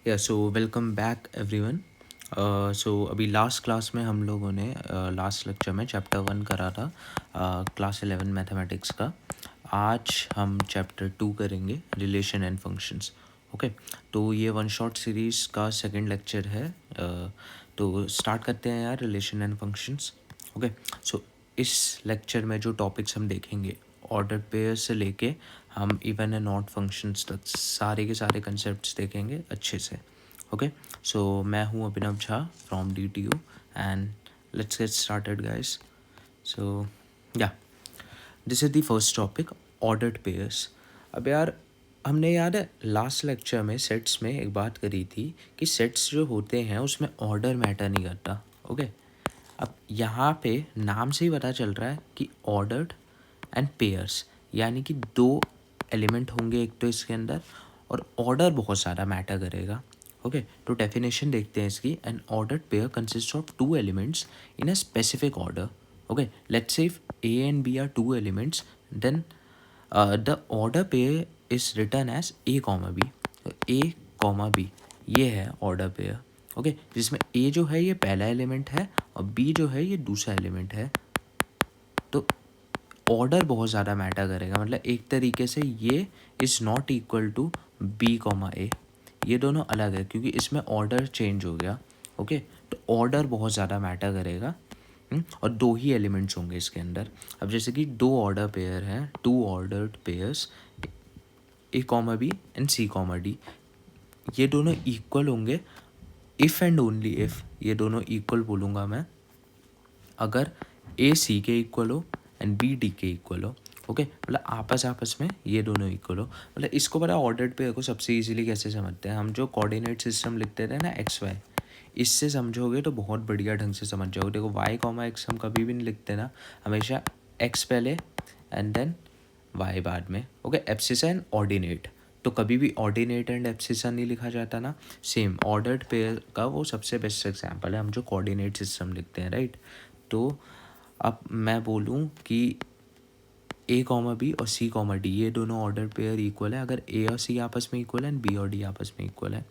सो welcome back everyone. So अभी last class में हम लोगों ने लास्ट लेक्चर में चैप्टर 1 करा था, क्लास 11 मैथमेटिक्स का। आज हम चैप्टर 2 करेंगे, रिलेशन एंड फंक्शंस। ओके, तो ये वन शॉट सीरीज़ का सेकंड लेक्चर है। तो स्टार्ट करते हैं यार, रिलेशन एंड फंक्शंस। ओके, सो इस लेक्चर में जो टॉपिक्स हम देखेंगे, ऑर्डर पेयर से लेके हम इवन एंड ऑड फंक्शंस तक सारे के सारे कंसेप्ट्स देखेंगे अच्छे से। ओके, सो मैं हूँ Abhinav Jha from DTU and let's get started guys. So yeah this is the first topic, ordered pairs. अब यार, हमने याद है लास्ट लेक्चर में सेट्स में एक बात करी थी कि सेट्स जो होते हैं उसमें ऑर्डर मैटर नहीं करता। ओके, अब यहाँ पे नाम से ही पता चल रहा है कि ऑर्डर्ड एंड पेयर्स, यानी कि दो एलिमेंट होंगे एक तो इसके अंदर, और ऑर्डर बहुत सारा मैटर करेगा। ओके, तो डेफिनेशन देखते हैं इसकी। N ordered pair consist of two elements in a specific order. Okay, let's say if A and B are two elements, then the order pair is written as A comma B. तो A comma B ये है order pair. Okay, जिसमें A जो है ये पहला element है और B जो है ये दूसरा एलिमेंट है। तो ऑर्डर बहुत ज़्यादा मैटर करेगा, मतलब एक तरीके से ये is not equal to B comma A, ये दोनों अलग है क्योंकि इसमें ऑर्डर चेंज हो गया। ओके, तो ऑर्डर बहुत ज़्यादा मैटर करेगा। और दो ही एलिमेंट्स होंगे इसके अंदर। अब जैसे कि दो ऑर्डर पेयर हैं, two ordered pairs A comma B and C comma D, ये दोनों इक्वल होंगे इफ़ एंड ओनली इफ़, ये दोनों इक्वल बोलूँगा मैं अगर A C के इक्वल हो एंड B D के इक्वल हो। ओके, मतलब आपस में ये दोनों इक्वल हो। मतलब इसको पता है ऑर्डर्ड पेयर को सबसे इजीली कैसे समझते हैं हम, जो कोऑर्डिनेट सिस्टम लिखते थे ना XY, इससे समझोगे तो बहुत बढ़िया ढंग से समझ जाओगे। देखो Y कॉमा एक्स हम कभी भी नहीं लिखते ना, हमेशा X पहले एंड देन Y बाद में। ओके, एब्सिसा एंड ऑर्डिनेट, तो कभी भी ऑर्डिनेट एंड एब्सिसा नहीं लिखा जाता ना। सेम ऑर्डर्ड पेयर का वो सबसे बेस्ट एग्जांपल है हम जो कोऑर्डिनेट सिस्टम लिखते हैं, राइट। तो अब मैं बोलूँ कि A कॉमा B और C कॉमा D ये दोनों ऑर्डर पेयर इक्वल है अगर A और C आपस में इक्वल है एंड B और D आपस में इक्वल है।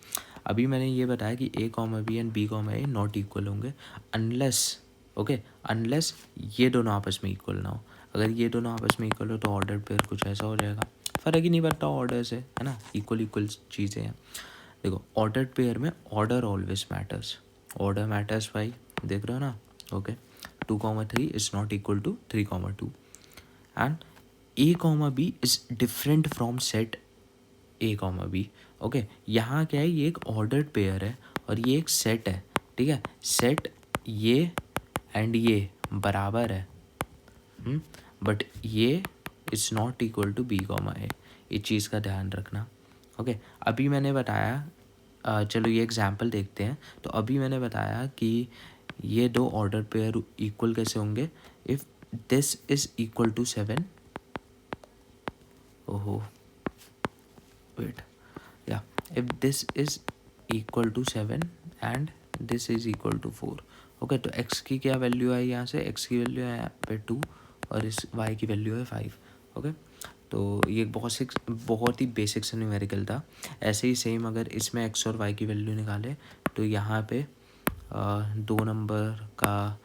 अभी मैंने ये बताया कि A comma B and B comma A not equal होंगे अनलेस, ओके, अनलेस ये दोनों आपस में इक्वल ना हो। अगर ये दोनों आपस में इक्वल हो तो ऑर्डर पेयर कुछ ऐसा हो जाएगा, फ़र्क ही नहीं पड़ता ऑर्डर से, है ना, इक्वल इक्वल चीज़ें हैं। देखो ऑर्डर्ड पेयर में order always matters, order matters भाई, देख रहे हो ना। Okay, 2,3 is not equal to 3,2 and A comma B is different from set A comma B। Okay, यहाँ क्या है, ये एक ऑर्डर्ड पेयर है और ये एक सेट है, ठीक है। सेट ये एंड ये बराबर है, बट ये is not equal to B comma A, इस चीज़ का ध्यान रखना। ओके, अभी मैंने बताया, चलो ये एग्जांपल देखते हैं। तो अभी मैंने बताया कि ये दो ऑर्डर पेयर इक्वल कैसे होंगे, if this is equal to 7, ओहो वेट, या if this is equal to 7 and this is equal to 4। Okay, तो x की क्या वैल्यू है, यहाँ से x की वैल्यू है यहाँ पे 2 और इस y की वैल्यू है 5। ओके, तो ये बहुत ही बेसिक सा न्यूमेरिकल था। ऐसे ही सेम अगर इसमें x और y की वैल्यू निकाले तो यहाँ पे 2 नंबर का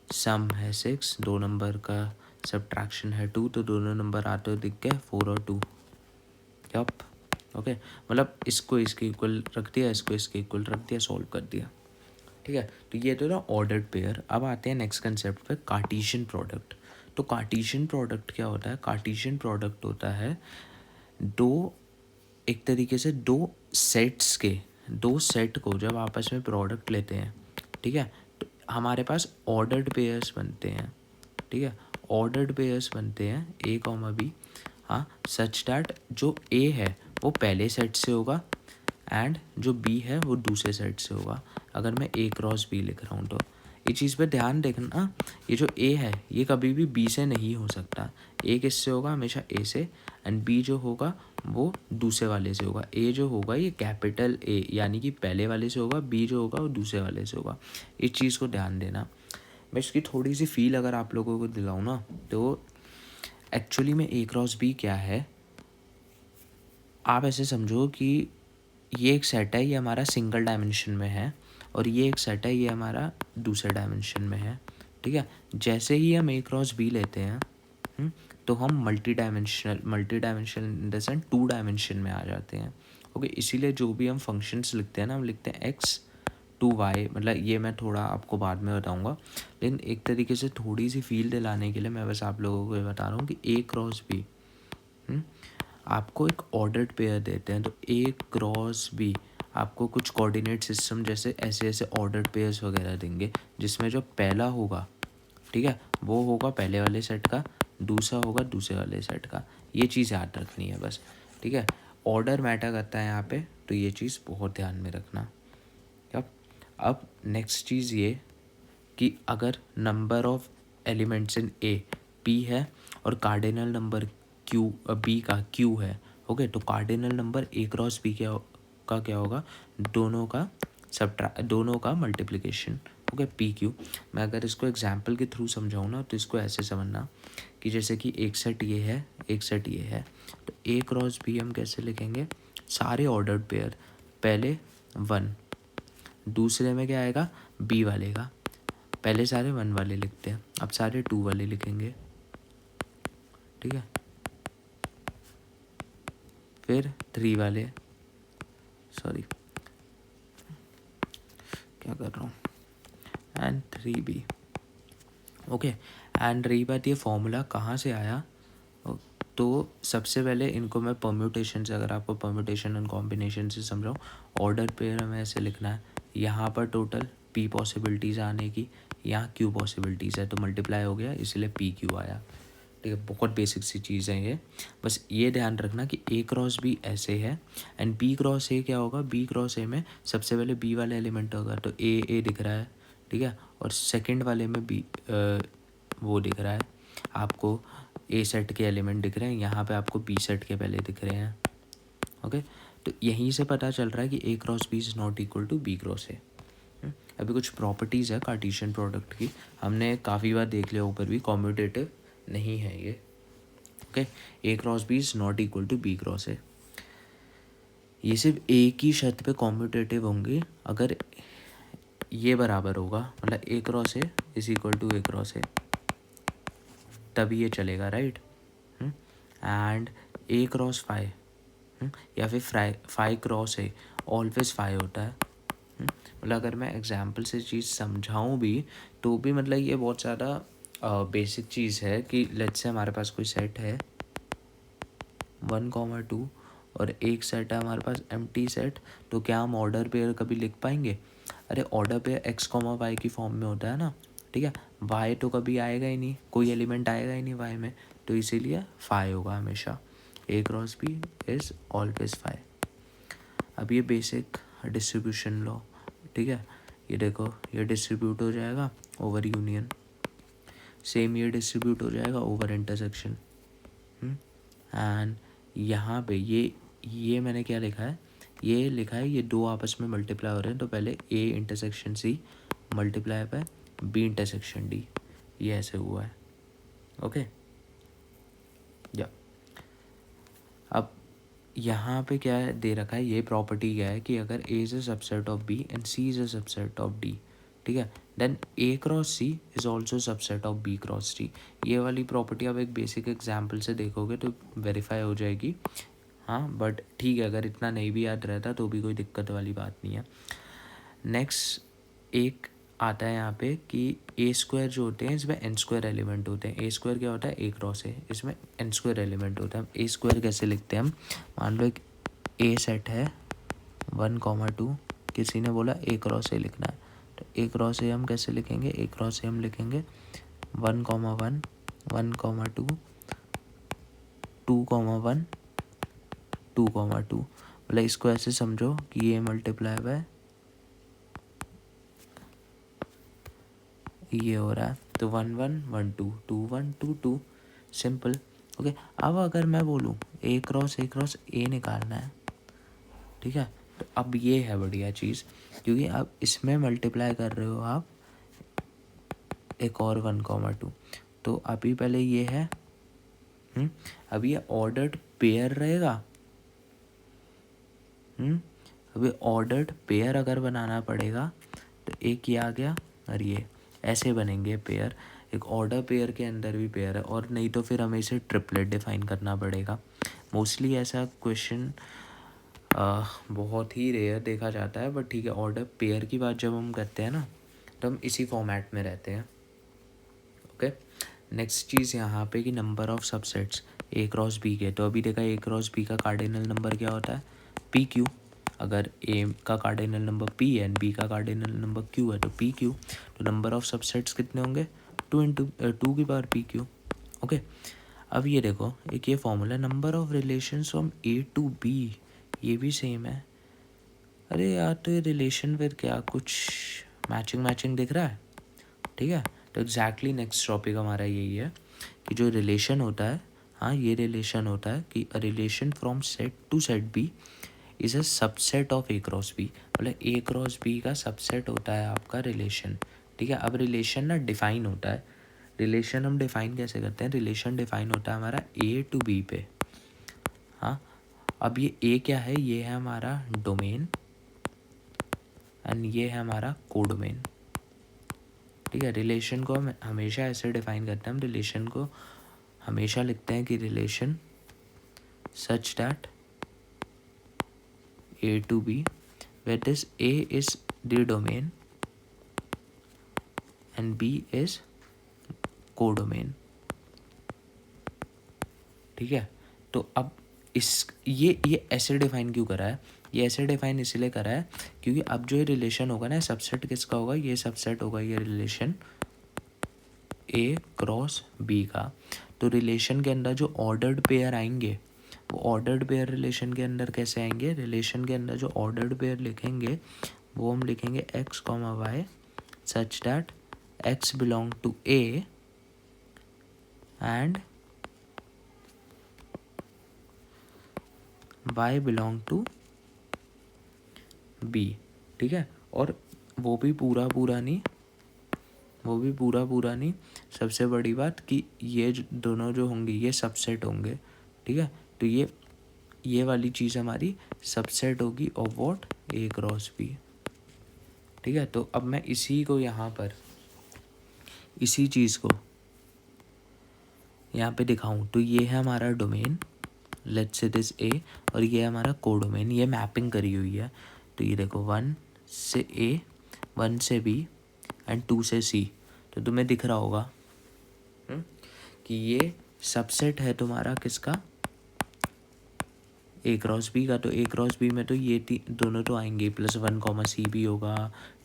सम है 6, 2 नंबर का सब्ट्रैक्शन है 2, तो दोनों नंबर आते हुए दिख गए 4 और 2। यप, ओके, मतलब इसको इसके इक्वल रख दिया, इसको इसके इक्वल रख दिया, सॉल्व कर दिया, ठीक है। तो ये तो ना ऑर्डर्ड पेयर। अब आते हैं नेक्स्ट कंसेप्ट पे, कार्टेशियन प्रोडक्ट। तो कार्टेशियन प्रोडक्ट क्या होता है, कार्टेशियन प्रोडक्ट होता है दो, एक तरीके से दो सेट्स के, दो सेट को जब आपस में प्रोडक्ट लेते हैं, ठीक है, तो हमारे पास ऑर्डर्ड पेयर्स बनते हैं, ठीक है, ऑर्डर्ड पेयर्स बनते हैं A कॉमा B, हाँ, सच डैट जो A है वो पहले सेट से होगा एंड जो B है वो दूसरे सेट से होगा। अगर मैं A क्रॉस B लिख रहा हूँ तो ये चीज़ पे ध्यान देखना, ये जो A है ये कभी भी B से नहीं हो सकता। A किससे होगा, हमेशा A से, एंड B जो होगा वो दूसरे वाले से होगा। A जो होगा ये कैपिटल A यानी कि पहले वाले से होगा, B जो होगा वो दूसरे वाले से होगा। इस चीज़ को ध्यान देना। मैं इसकी थोड़ी सी फील अगर आप लोगों को दिलाऊँ ना, तो एक्चुअली में A क्रॉस B क्या है, आप ऐसे समझो कि ये एक सेट है, ये हमारा सिंगल डायमेंशन में है, और ये एक सेट है, ये हमारा दूसरे डायमेंशन में है, ठीक है। जैसे ही हम ए क्रॉस बी लेते हैं तो हम multi dimensional in the sense 2 dimension में आ जाते हैं, ओके। इसीलिए जो भी हम फंक्शंस लिखते हैं ना, हम लिखते हैं एक्स टू वाई, मतलब ये मैं थोड़ा आपको बाद में बताऊंगा, लेकिन एक तरीके से थोड़ी सी फील दिलाने के लिए मैं बस आप लोगों को ये बता रहा हूँ कि ए क्रॉस बी आपको एक ऑर्डर्ड पेयर देते हैं, तो ए क्रॉस बी आपको कुछ कोऑर्डिनेट सिस्टम जैसे ऐसे ऐसे ऑर्डर्ड पेयर्स वगैरह देंगे, जिसमें जो पहला होगा, ठीक है, वो होगा पहले वाले सेट का, दूसरा होगा दूसरे वाले सेट का। ये चीज़ याद रखनी है बस, ठीक है। ऑर्डर मैटर करता है यहाँ पे, तो ये चीज़ बहुत ध्यान में रखना। अब नेक्स्ट चीज़ ये कि अगर number of elements in A P है और कार्डिनल नंबर क्यू बी का क्यू है, ओके, तो cardinal number A cross B क्या होगा, दोनों का मल्टीप्लिकेशन, ओके, पी क्यू। मैं अगर इसको एग्जाम्पल के थ्रू समझाऊँ ना, तो इसको ऐसे समझना कि जैसे कि एक सेट ये है, एक सेट ये है, तो ए क्रॉस बी हम कैसे लिखेंगे, सारे ऑर्डर्ड पेयर, पहले 1, दूसरे में क्या आएगा, बी वाले का, पहले सारे 1 वाले लिखते हैं, अब सारे 2 वाले लिखेंगे, ठीक है, फिर 3 वाले, सॉरी क्या कर रहा हूँ, एंड 3B, ओके। एंड रही बात ये फॉर्मूला कहाँ से आया, तो सबसे पहले इनको मैं परम्यूटेशन से, अगर आपको परम्यूटेशन एंड कॉम्बिनेशन से समझाऊँ, ऑर्डर पेयर हमें ऐसे लिखना है, यहाँ पर टोटल P पॉसिबिलिटीज़ आने की, यहाँ Q पॉसिबिलिटीज़ है, तो मल्टीप्लाई हो गया, इसलिए PQ आया, ठीक है। बहुत बेसिक सी चीज़ है ये, बस ये ध्यान रखना कि ए क्रॉस बी ऐसे है, एंड बी क्रॉस ए क्या होगा, बी क्रॉस ए में सबसे पहले बी वाला एलिमेंट होगा, तो ए दिख रहा है, ठीक है, और सेकंड वाले में बी वो दिख रहा है आपको, ए सेट के एलिमेंट दिख रहे हैं, यहाँ पे आपको बी सेट के पहले दिख रहे हैं, ओके। तो यहीं से पता चल रहा है कि A cross B is not equal to B cross A. अभी कुछ प्रॉपर्टीज़ है कार्टेशियन प्रोडक्ट की, हमने काफ़ी बार देख लिया ऊपर भी, कॉम्यूटेटिव नहीं है ये, okay. A cross B is not equal to B cross A, ये सिर्फ एक ही शर्त पे कॉम्यूटेटिव होंगे, अगर ये बराबर होगा, मतलब A cross A is equal to A cross A, तभी ये चलेगा, right. And A cross five या फिर five cross A always five होता है, मतलब अगर मैं एग्जाम्पल से चीज़ समझाऊँ भी, तो भी मतलब ये बहुत ज़्यादा बेसिक चीज़ है कि लेट्स से हमारे पास कोई सेट है 1,2 और एक सेट है हमारे पास एम्प्टी सेट, तो क्या हम ऑर्डर पेयर कभी लिख पाएंगे, अरे ऑर्डर पेयर x, y की फॉर्म में होता है ना, ठीक है, y तो कभी आएगा ही नहीं, कोई एलिमेंट आएगा ही नहीं y में, तो इसीलिए 5 होगा हमेशा, ए क्रॉस बी इज़ ऑलवेज 5। अब ये बेसिक डिस्ट्रीब्यूशन लॉ, ठीक है, ये देखो ये डिस्ट्रीब्यूट हो जाएगा ओवर यूनियन, सेम ये डिस्ट्रीब्यूट हो जाएगा ओवर इंटरसेक्शन, एंड यहाँ पे ये मैंने क्या लिखा है, ये लिखा है ये दो आपस में मल्टीप्लाई हो रहे हैं, तो पहले A intersection C multiply by B intersection D, ये ऐसे हुआ है, ओके। या अब यहाँ पे क्या है दे रखा है, ये प्रॉपर्टी क्या है कि अगर A is a subset of B and C is a subset of D, ठीक है, then A cross C is also subset of B cross D. ये वाली प्रॉपर्टी आप एक बेसिक एग्जाम्पल से देखोगे तो वेरीफाई हो जाएगी, हाँ, बट ठीक है, अगर इतना नहीं भी याद रहता तो भी कोई दिक्कत वाली बात नहीं है। नेक्स्ट एक आता है यहाँ पे कि ए स्क्वायर जो होते हैं इसमें एन स्क्वायर एलिमेंट होते हैं, ए स्क्वायर क्या होता है, ए क्रॉस ए, इसमें एन स्क्वायर एलिमेंट होता है। ए स्क्वायर कैसे लिखते हैं हम, मान लो एक ए सेट है 1,2, किसी ने बोला ए क्रॉस ए लिखना है, तो ए क्रॉस ए हम कैसे लिखेंगे, ए क्रॉस ए हम लिखेंगे 1,1 1,2 2,1 2,2, मतलब इसको ऐसे समझो कि ये मल्टीप्लाई बाय ये हो रहा है, तो 1,1 1,2 2,1 2,2, सिंपल, ओके। अब अगर मैं बोलूँ ए क्रॉस ए निकालना है, ठीक है, तो अब ये है बढ़िया चीज़, क्योंकि अब इसमें मल्टीप्लाई कर रहे हो आप एक और 1,2, तो अभी पहले ये है, अब ये ऑर्डर्ड पेयर रहेगा, अभी ऑर्डर्ड पेयर अगर बनाना पड़ेगा तो एक ये आ गया और ये ऐसे बनेंगे पेयर, एक ऑर्डर पेयर के अंदर भी पेयर है, और नहीं तो फिर हमें इसे ट्रिपलेट डिफाइन करना पड़ेगा। मोस्टली ऐसा क्वेश्चन बहुत ही रेयर देखा जाता है, बट ठीक है, ऑर्डर पेयर की बात जब हम करते हैं ना तो हम इसी फॉर्मेट में रहते हैं। ओके, नेक्स्ट चीज़ यहाँ पे कि number of subsets A cross B के, तो अभी देखा ए क्रॉस बी का कार्डिनल नंबर क्या होता है, पी क्यू। अगर ए का कार्डिनल नंबर पी है एंड बी का कार्डिनल नंबर क्यू है तो पी क्यू, तो नंबर ऑफ सबसेट्स कितने होंगे, 2 की पावर पी क्यू। ओके, अब ये देखो एक ये formula number of relations from A to B, ये भी सेम है। अरे यार, तो ये रिलेशन फिर क्या कुछ मैचिंग दिख रहा है, ठीक है। तो एग्जैक्टली नेक्स्ट टॉपिक हमारा यही है कि जो रिलेशन होता है, हाँ ये रिलेशन होता है कि a relation from set to set B is a subset of A cross B, मतलब ए क्रॉस बी का सबसेट होता है आपका रिलेशन, ठीक है। अब रिलेशन ना डिफाइन होता है, रिलेशन हम डिफाइन कैसे करते हैं, रिलेशन डिफाइन होता है हमारा ए टू बी पे। हाँ, अब ये ए क्या है, ये है हमारा डोमेन एंड ये है हमारा कोडोमेन, ठीक है। रिलेशन को हम हमेशा ऐसे डिफाइन करते हैं, हम रिलेशन को हमेशा लिखते हैं कि relation such that A to B where this A is the domain and B is codomain, ठीक है। तो अब ये ऐसे डिफाइन क्यों करा है, ये ऐसे डिफाइन इसलिए करा है क्योंकि अब जो ये रिलेशन होगा ना, सबसेट किसका होगा, ये सबसेट होगा ये रिलेशन ए क्रॉस बी का। तो रिलेशन के अंदर जो ऑर्डर्ड पेयर आएंगे वो ऑर्डर्ड पेयर रिलेशन के अंदर कैसे आएंगे, रिलेशन के अंदर जो ऑर्डर्ड पेयर लिखेंगे वो हम लिखेंगे X comma Y such that X belong to A and Y belong to B, ठीक है। और वो भी पूरा पूरा नहीं, सबसे बड़ी बात कि ये दोनों जो होंगे ये सबसेट होंगे, ठीक है। तो ये वाली चीज़ हमारी सबसेट होगी of what, A cross B, ठीक है। तो अब मैं इसी को यहाँ पर इसी चीज़ को यहाँ पे दिखाऊं तो ये है हमारा डोमेन, लेट्स से दिस ए, और ये है हमारा कोडोमेन, ये मैपिंग करी हुई है। तो ये देखो 1 से ए, 1 से बी एंड 2 से सी, तो तुम्हें दिख रहा होगा कि ये सबसेट है तुम्हारा किसका, ए क्रॉस बी का। तो ए क्रॉस बी में तो ये दोनों तो आएंगे, प्लस 1 कॉमा सी भी होगा,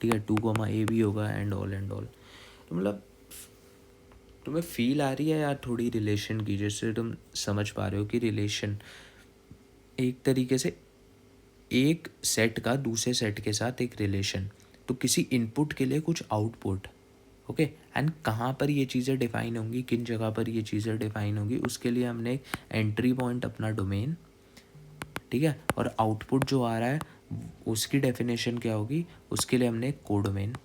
ठीक है, 2 कॉमा ए भी होगा एंड ऑल। तो मतलब तुम्हें फील आ रही है यार थोड़ी रिलेशन की, जैसे तुम समझ पा रहे हो कि रिलेशन एक तरीके से एक सेट का दूसरे सेट के साथ एक रिलेशन, तो किसी इनपुट के लिए कुछ आउटपुट, ओके। एंड कहाँ पर ये चीज़ें डिफाइन होंगी, किन जगह पर ये चीज़ें डिफाइन होंगी, उसके लिए हमने एक एंट्री पॉइंट अपना डोमेन, ठीक है, और आउटपुट जो आ रहा है उसकी डेफिनेशन क्या होगी, उसके लिए हमने एक कोडोमेन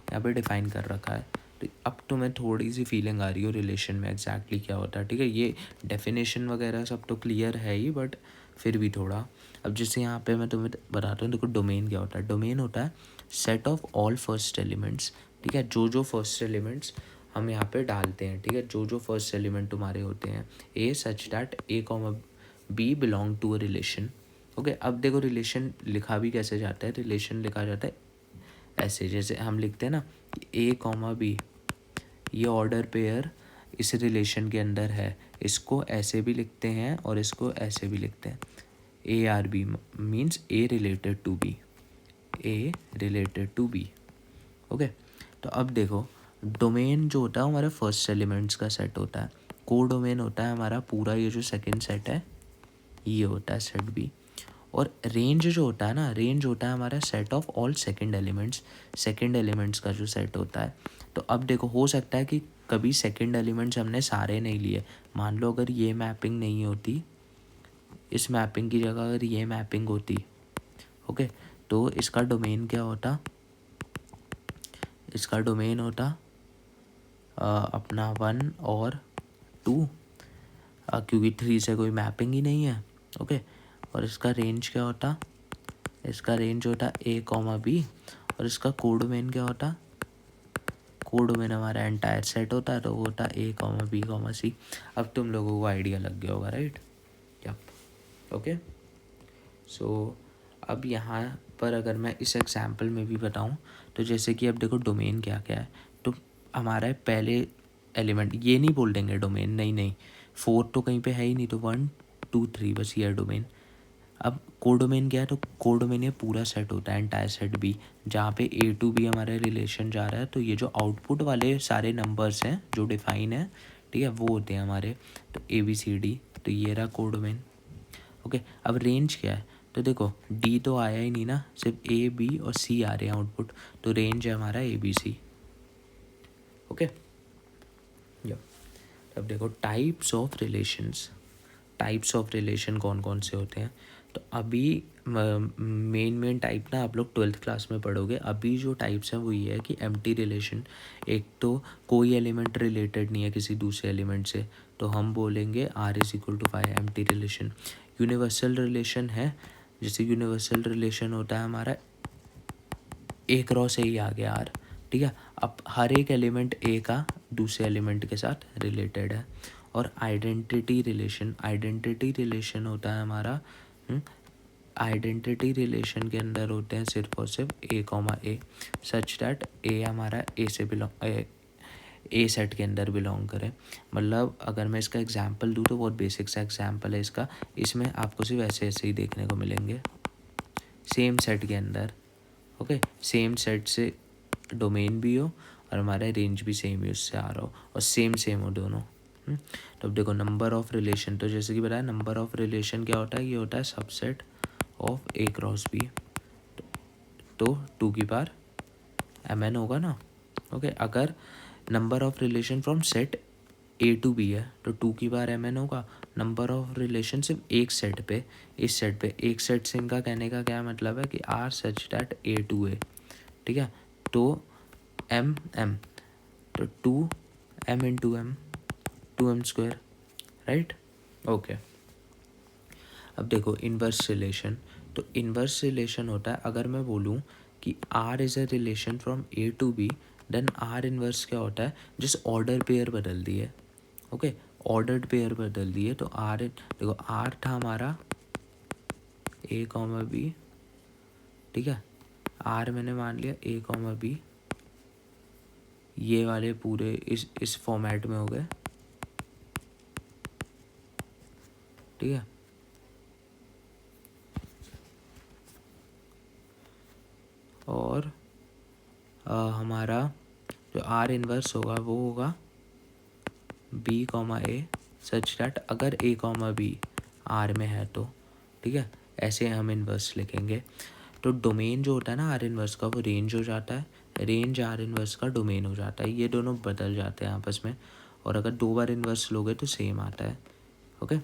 यहाँ पे डिफाइन कर रखा है। तो अब तुम्हें थोड़ी सी फीलिंग आ रही हो रिलेशन में एग्जैक्टली क्या होता है, ठीक है। ये डेफिनेशन वगैरह सब तो क्लियर है ही, बट फिर भी थोड़ा, अब जैसे यहाँ पे मैं तुम्हें बताता हूँ, देखो डोमेन क्या होता है, डोमेन होता है set of all first elements, ठीक है। जो फर्स्ट एलिमेंट्स हम यहाँ पे डालते हैं, ठीक है, जो फर्स्ट एलिमेंट तुम्हारे होते हैं, A such that A comma B belong to a relation, okay. अब देखो रिलेशन लिखा भी कैसे जाता है, रिलेशन लिखा जाता है ऐसे, जैसे हम लिखते हैं ना ए कॉमा बी, ये ऑर्डर पेयर इस रिलेशन के अंदर है, इसको ऐसे भी लिखते हैं और इसको ऐसे भी लिखते हैं, A R B means A related to B, A related to B, okay. तो अब देखो डोमेन जो होता है हमारे फर्स्ट एलिमेंट्स का सेट होता है, को डोमेन होता है हमारा पूरा ये जो सेकंड सेट है ये होता है सेट बी, और रेंज जो होता है ना, रेंज होता है हमारा set of all second elements का जो सेट होता है। तो अब देखो हो सकता है कि कभी सेकंड एलिमेंट्स हमने सारे नहीं लिए, मान लो अगर ये मैपिंग नहीं होती, इस मैपिंग की जगह अगर ये मैपिंग होती, ओके, तो इसका डोमेन क्या होता, इसका डोमेन होता अपना 1 और 2, क्योंकि 3 से कोई मैपिंग ही नहीं है, ओके। और इसका रेंज क्या होता इसका रेंज होता ए कॉमा बी, और इसका कोडोमेन क्या होता, कोडोमेन हमारा एंटायर सेट होता है, तो वो होता ए कॉमा बी कॉमा सी। अब तुम लोगों को आइडिया लग गया होगा, राइट? Yup, okay. सो अब यहाँ पर अगर मैं इस एग्जाम्पल में भी बताऊँ, तो जैसे कि अब देखो डोमेन क्या क्या है, तो हमारा पहले एलिमेंट, ये नहीं बोल देंगे डोमेन, नहीं, 4 तो कहीं पे है ही नहीं, तो 1 2 3 बस ये है डोमेन। अब कोडोमेन क्या है, तो कोडोमेन ये पूरा सेट होता है, एंटायर सेट बी, जहाँ पे ए टू बी हमारा रिलेशन जा रहा है, तो ये जो आउटपुट वाले सारे नंबर्स हैं जो डिफाइन है, ठीक है, वो होते हैं हमारे, तो ए बी सी डी, तो ये रहा कोडोमेन। ओके, अब रेंज क्या है, तो देखो डी तो आया ही नहीं ना, सिर्फ ए बी और सी आ रहे हैं आउटपुट, तो रेंज है हमारा ए बी सी। ओके, अब देखो types of relations, types of relation कौन कौन से होते हैं, तो अभी मेन टाइप ना आप लोग 12th क्लास में पढ़ोगे। अभी जो टाइप्स हैं वो ये है कि एम्प्टी रिलेशन, एक तो कोई एलिमेंट रिलेटेड नहीं है किसी दूसरे एलिमेंट से, तो हम बोलेंगे R is equal to 5 empty relation. Universal relation है, जैसे यूनिवर्सल रिलेशन होता है हमारा ए क्रॉस ए ही आ गया आर, ठीक है। अब हर एक एलिमेंट ए का दूसरे एलिमेंट के साथ रिलेटेड है। और आइडेंटिटी रिलेशन, आइडेंटिटी रिलेशन होता है हमारा, आइडेंटिटी रिलेशन के अंदर होते हैं सिर्फ और सिर्फ ए कॉमा ए, सच दैट ए हमारा ए से बिलोंग, ए सेट के अंदर बिलोंग करे। मतलब अगर मैं इसका एग्जांपल दूँ तो बहुत बेसिक सा एग्जांपल है इसका, इसमें आपको सिर्फ ऐसे ऐसे ही देखने को मिलेंगे सेम सेट के अंदर। ओके, सेम सेट से डोमेन भी हो और हमारा रेंज भी सेम ही उससे आ रहा हो, और सेम हो दोनों। तो अब देखो नंबर ऑफ रिलेशन, तो जैसे कि बताया नंबर ऑफ रिलेशन क्या होता है, ये होता है subset of A cross B, तो 2 की पावर mn होगा ना। ओके, अगर number of relation from set A to B है तो 2 की पावर mn होगा। नंबर ऑफ रिलेशन सिर्फ एक सेट पे, इस सेट पे, एक सेट से इनका कहने का क्या मतलब है कि R such that A to A, ठीक है। तो एम एम, तो 2m into M, 2m square, right. Okay, अब देखो इन्वर्स रिलेशन, तो इन्वर्स रिलेशन होता है अगर मैं बोलूँ कि R is a relation from A to B, then R inverse क्या होता है, जिस ऑर्डर पेयर बदल दिए। ओके, ऑर्डर्ड पेयर बदल दिए, तो आर, देखो आर था हमारा ए कॉमा बी, ठीक है, आर मैंने मान लिया ए कॉमा बी, ये वाले पूरे इस फॉर्मेट में हो गए, ठीक है। और हमारा जो आर इन्वर्स होगा वो होगा B comma A, such that अगर ए कॉमा बी आर में है तो, ठीक है, ऐसे हम इन्वर्स लिखेंगे। तो डोमेन जो होता है ना आर इन्वर्स का, वो रेंज हो जाता है, रेंज आर इन्वर्स का डोमेन हो जाता है, ये दोनों बदल जाते हैं आपस में, और अगर 2 बार इन्वर्स लोगे तो सेम आता है। ओके,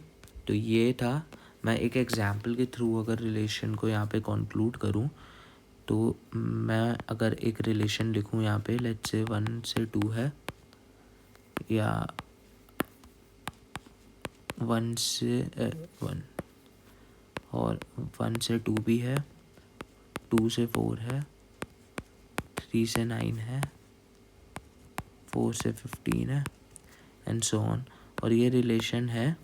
तो ये था, मैं एक एग्जाम्पल के थ्रू अगर रिलेशन को यहाँ पे कंक्लूड करूँ, तो मैं अगर एक रिलेशन लिखूँ यहाँ पे, लेट्स से 1 से 2 है, या 1 से 1, और 1 से 2 भी है, 2 से 4 है, 3 से 9 है, 4 से 15 है, एंड सो ऑन। और ये रिलेशन है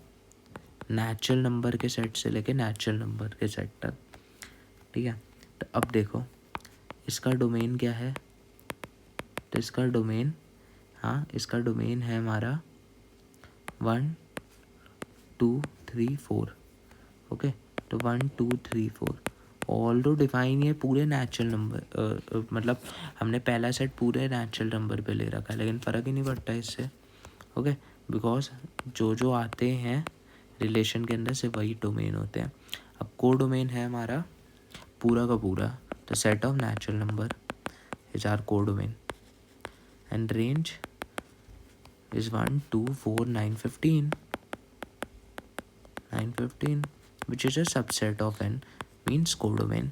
नेचुरल नंबर के सेट से लेके नेचुरल नंबर के सेट तक, ठीक है। तो अब देखो इसका डोमेन क्या है, तो इसका डोमेन, हाँ इसका डोमेन है हमारा 1 2 3 4। ओके, तो 1 2 3 4, ऑल दो डिफाइन ये पूरे नेचुरल नंबर, मतलब हमने पहला सेट पूरे नेचुरल नंबर पे ले रखा है, लेकिन फ़र्क ही नहीं पड़ता इससे। ओके, बिकॉज जो जो आते हैं रिलेशन के अंदर से वही डोमेन होते हैं। अब को डोमेन है हमारा पूरा का पूरा, the set of natural number is our codomain, and range is 1 2 4 9 15, 9 15, which is a subset of n, means codomain।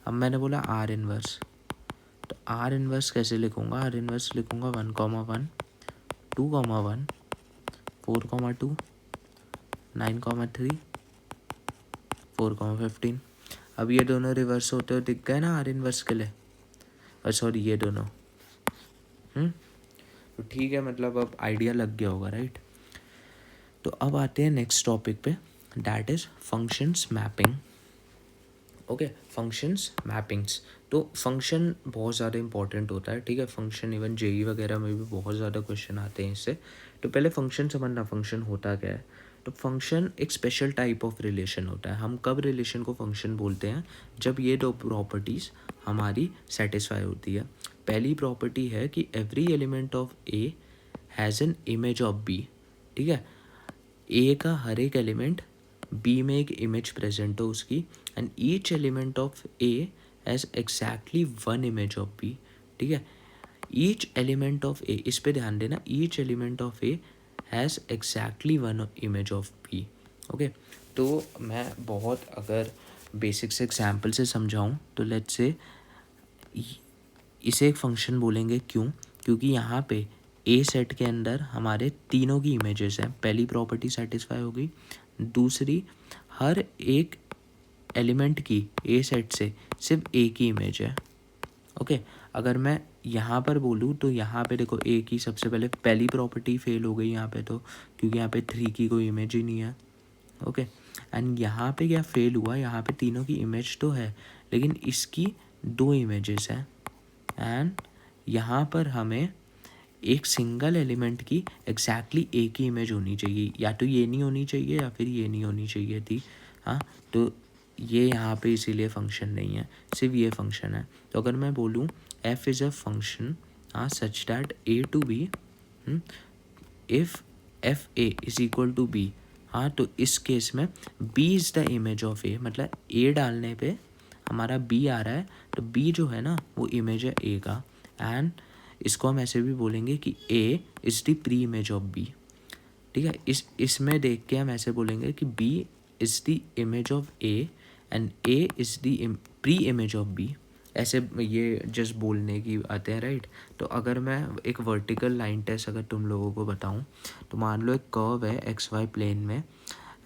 अब मैंने बोला आर इन्वर्स, तो आर इन्वर्स कैसे लिखूँगा, आर इन्वर्स लिखूँगा 1 कॉमा 1 2 कॉमा 1 4 कॉमा 2 9 कॉमा 3 4,15। अब ये दोनों रिवर्स होते हुए दिख गए ना आर इनवर्स के लिए, सॉरी ये दोनों। तो ठीक है, मतलब अब आइडिया लग गया होगा, राइट। तो अब आते हैं नेक्स्ट टॉपिक पे, that is functions mapping. Okay, functions mappings. तो फंक्शन बहुत ज़्यादा इंपॉर्टेंट होता है, ठीक है। फंक्शन इवन जेई वगैरह में भी बहुत ज़्यादा क्वेश्चन आते हैं इससे। तो पहले फंक्शन समझना, फंक्शन होता क्या है। तो फंक्शन एक स्पेशल टाइप ऑफ रिलेशन होता है। हम कब रिलेशन को फंक्शन बोलते हैं, जब ये दो प्रॉपर्टीज़ हमारी सेटिस्फाई होती है। पहली प्रॉपर्टी है कि every element of A has an image of B, ठीक है। ए का हर एक एलिमेंट बी में एक इमेज प्रेजेंट हो उसकी, and each element of A has exactly one image of B, ठीक है। ईच एलिमेंट ऑफ ए, इस पे ध्यान देना, each element of A has exactly one image of B. Okay, तो मैं बहुत अगर बेसिक से एग्जाम्पल से समझाऊँ तो लेट्स से इसे एक फंक्शन बोलेंगे, क्योंकि यहाँ पे ए सेट के अंदर हमारे तीनों की इमेजेस हैं। पहली प्रॉपर्टी सेटिस्फाई होगी। दूसरी, हर एक एलिमेंट की ए सेट से सिर्फ ए की इमेज है। ओके, अगर मैं यहाँ पर बोलूँ तो यहाँ पे देखो ए की सबसे पहले पहली प्रॉपर्टी फेल हो गई यहाँ पे, तो क्योंकि यहाँ पे 3 की कोई इमेज ही नहीं है। ओके, एंड यहाँ पे क्या फेल हुआ, यहाँ पे तीनों की इमेज तो है लेकिन इसकी 2 इमेजेस हैं। एंड यहाँ पर हमें एक सिंगल एलिमेंट की एग्जैक्टली एक ही इमेज होनी चाहिए, या तो ये नहीं होनी चाहिए या फिर ये नहीं होनी चाहिए थी। हाँ, तो ये यहाँ पे इसीलिए फंक्शन नहीं है, सिर्फ ये फंक्शन है। तो अगर मैं बोलूँ f is a function such that a to b, if f a is equal to b, हाँ, तो इस केस में b is the image of a, मतलब a डालने पे हमारा b आ रहा है, तो b जो है ना वो इमेज है a का। एंड इसको हम ऐसे भी बोलेंगे कि a is the pre image of b, ठीक है। इसमें देख के हम ऐसे बोलेंगे कि b is the image of a and a is the pre image of b। ऐसे ये जस्ट बोलने की आते हैं, राइट। तो अगर मैं एक वर्टिकल लाइन टेस्ट अगर तुम लोगों को बताऊं, तो मान लो एक कर्व है एक्स वाई प्लेन में,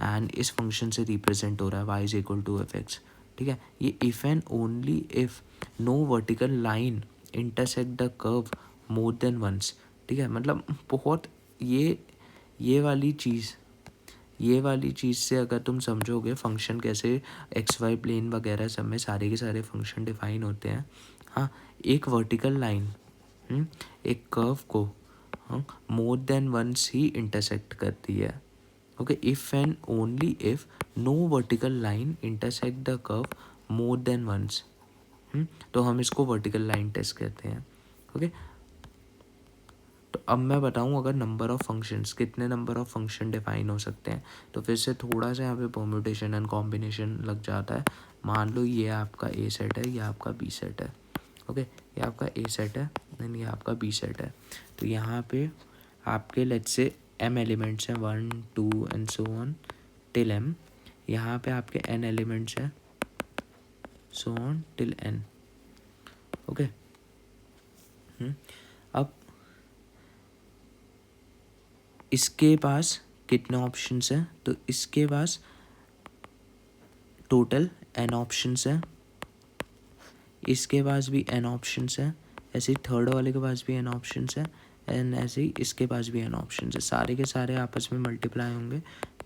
एंड इस फंक्शन से रिप्रेजेंट हो रहा है y is equal to f x, ठीक है। ये if and only if no vertical line intersect the curve more than once, ठीक है। मतलब बहुत ये वाली चीज़ से अगर तुम समझोगे फंक्शन कैसे एक्स वाई प्लेन वगैरह सब में सारे के सारे फंक्शन डिफाइन होते हैं। हाँ, एक वर्टिकल लाइन एक कर्व को मोर देन वंस ही इंटरसेक्ट करती है। Okay, if and only if no vertical line intersect the curve more than once, तो हम इसको वर्टिकल लाइन टेस्ट कहते हैं। ओके, तो अब मैं बताऊं अगर नंबर ऑफ़ फंक्शंस, कितने नंबर ऑफ़ फंक्शन डिफाइन हो सकते हैं, तो फिर से थोड़ा सा यहाँ पे परम्यूटेशन एंड कॉम्बिनेशन लग जाता है। मान लो ये आपका ए सेट है, ये आपका बी सेट है। ओके, ये आपका ए सेट है एंड ये आपका बी सेट है। तो यहाँ पे आपके लेट्स से m एलिमेंट्स हैं, 1 2 and so on till m। यहाँ पे आपके n एलिमेंट्स हैं, so on till n। Okay, अब इसके पास कितने ऑप्शंस हैं, तो इसके पास टोटल n ऑप्शंस हैं, इसके पास भी n ऑप्शंस हैं, ऐसे ही थर्ड वाले के पास भी n ऑप्शंस हैं, एंड ऐसे ही इसके पास भी n ऑप्शंस है। सारे के सारे आपस में मल्टीप्लाई होंगे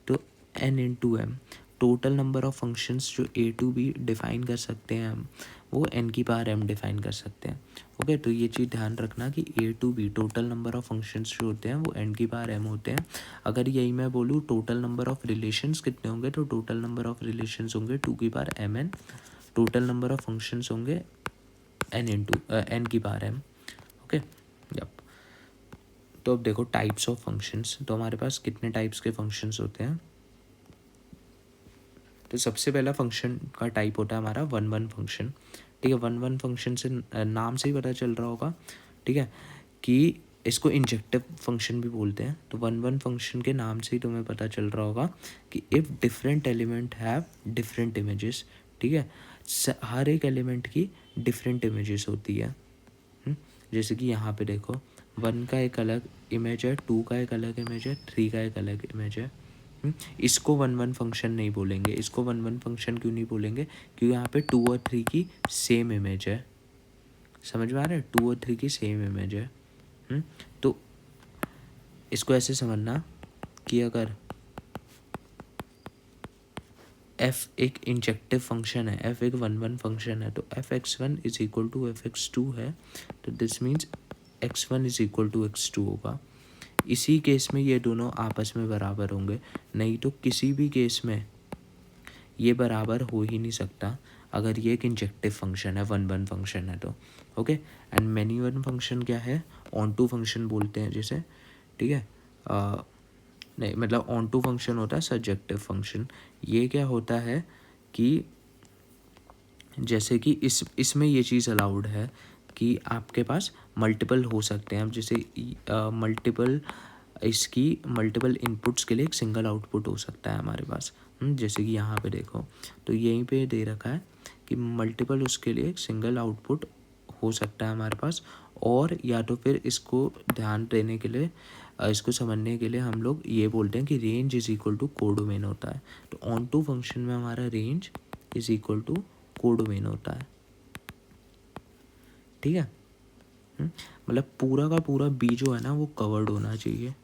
तो n into m. Total number of functions जो a टू b डिफ़ाइन कर सकते हैं हम, वो n की पावर m डिफ़ाइन कर सकते हैं। ओके, तो ये चीज़ ध्यान रखना कि a to b total number of functions जो होते हैं वो n की पावर m होते हैं। अगर यही मैं बोलूँ टोटल नंबर ऑफ़ रिलेशंस कितने होंगे, तो टोटल नंबर ऑफ़ रिलेशंस होंगे 2 की power mn। Total number of functions होंगे n इंटू n की पावर m। Okay, yup. तो अब देखो टाइप्स ऑफ फंक्शंस, तो हमारे पास कितने टाइप्स के फंक्शंस होते हैं। तो सबसे पहला फंक्शन का टाइप होता है हमारा 1 1 फंक्शन, ठीक है। 1 1 फंक्शन से नाम से ही पता चल रहा होगा, ठीक है, कि इसको इंजेक्टिव फंक्शन भी बोलते हैं। तो 1 1 फंक्शन के नाम से ही तुम्हें पता चल रहा होगा कि if different element have different images, ठीक है। हर एक एलिमेंट की डिफरेंट इमेजेस होती है। जैसे कि यहाँ पे देखो 1 का एक अलग इमेज है, 2 का एक अलग इमेज है, 3 का एक अलग इमेज है। इसको वन वन फंक्शन नहीं बोलेंगे। इसको वन वन फंक्शन क्यों नहीं बोलेंगे? क्योंकि यहाँ पे 2 और 3 की सेम इमेज है। समझ में आ रहा है? 2 और 3 की सेम इमेज है। तो इसको ऐसे समझना कि अगर f एक इंजेक्टिव फंक्शन है, f एक वन वन फंक्शन है, तो f(x1) is equal to f(x2) है, तो this means x1 is equal to x2 होगा। इसी केस में ये दोनों आपस में बराबर होंगे, नहीं तो किसी भी केस में ये बराबर हो ही नहीं सकता अगर ये एक इंजेक्टिव फंक्शन है, वन वन फंक्शन है तो। Okay, and many one function क्या है? ऑन टू फंक्शन बोलते हैं जिसे, ठीक है। नहीं, मतलब ऑन टू फंक्शन होता है सब्जेक्टिव फंक्शन। ये क्या होता है कि जैसे कि इसमें ये चीज़ अलाउड है कि आपके पास मल्टीपल हो सकते हैं। अब जैसे मल्टीपल इनपुट्स के लिए एक सिंगल आउटपुट हो सकता है हमारे पास। जैसे कि यहाँ पे देखो, तो यहीं पे दे रखा है कि मल्टीपल उसके लिए एक सिंगल आउटपुट हो सकता है हमारे पास। और या तो फिर इसको ध्यान देने के लिए, इसको समझने के लिए हम लोग ये बोलते हैं कि range is equal to codomain होता है। तो ऑन टू फंक्शन में हमारा range is equal to codomain होता है, ठीक है। मतलब पूरा का पूरा बी जो है ना वो कवर्ड होना चाहिए,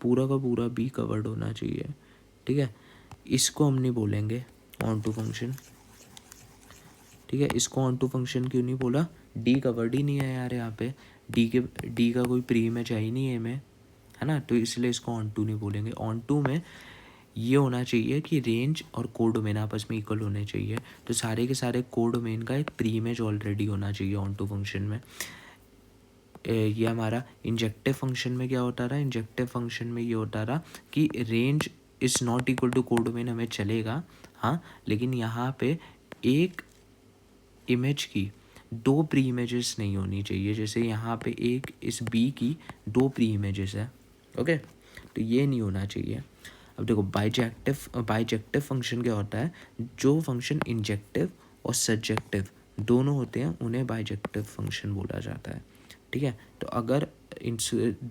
पूरा का पूरा बी कवर्ड होना चाहिए, ठीक है। इसको हम नहीं बोलेंगे ऑन टू फंक्शन, ठीक है। इसको ऑन टू फंक्शन क्यों नहीं बोला? डी कवर्ड ही नहीं है यार यहाँ पे, डी का कोई प्री इमेज है ही नहीं है में, है ना, तो इसलिए इसको ऑन टू नहीं बोलेंगे। ऑन टू में ये होना चाहिए कि रेंज और कोडोमेन आपस में इक्वल होने चाहिए, तो सारे के सारे कोडोमेन का एक प्री इमेज ऑलरेडी होना चाहिए ऑन टू फंक्शन में। ये हमारा इंजेक्टिव फंक्शन में क्या होता रहा? इंजेक्टिव फंक्शन में ये होता रहा कि range is not equal to codomain हमें चलेगा, हाँ, लेकिन यहाँ पे एक इमेज की दो प्री इमेजेस नहीं होनी चाहिए। जैसे यहाँ पे एक इस बी की दो प्री इमेजेस है, ओके, तो ये नहीं होना चाहिए। अब देखो बाइजेक्टिव फंक्शन क्या होता है? जो फंक्शन इंजेक्टिव और सब्जेक्टिव दोनों होते हैं उन्हें बाइजेक्टिव फंक्शन बोला जाता है, ठीक है। तो अगर इन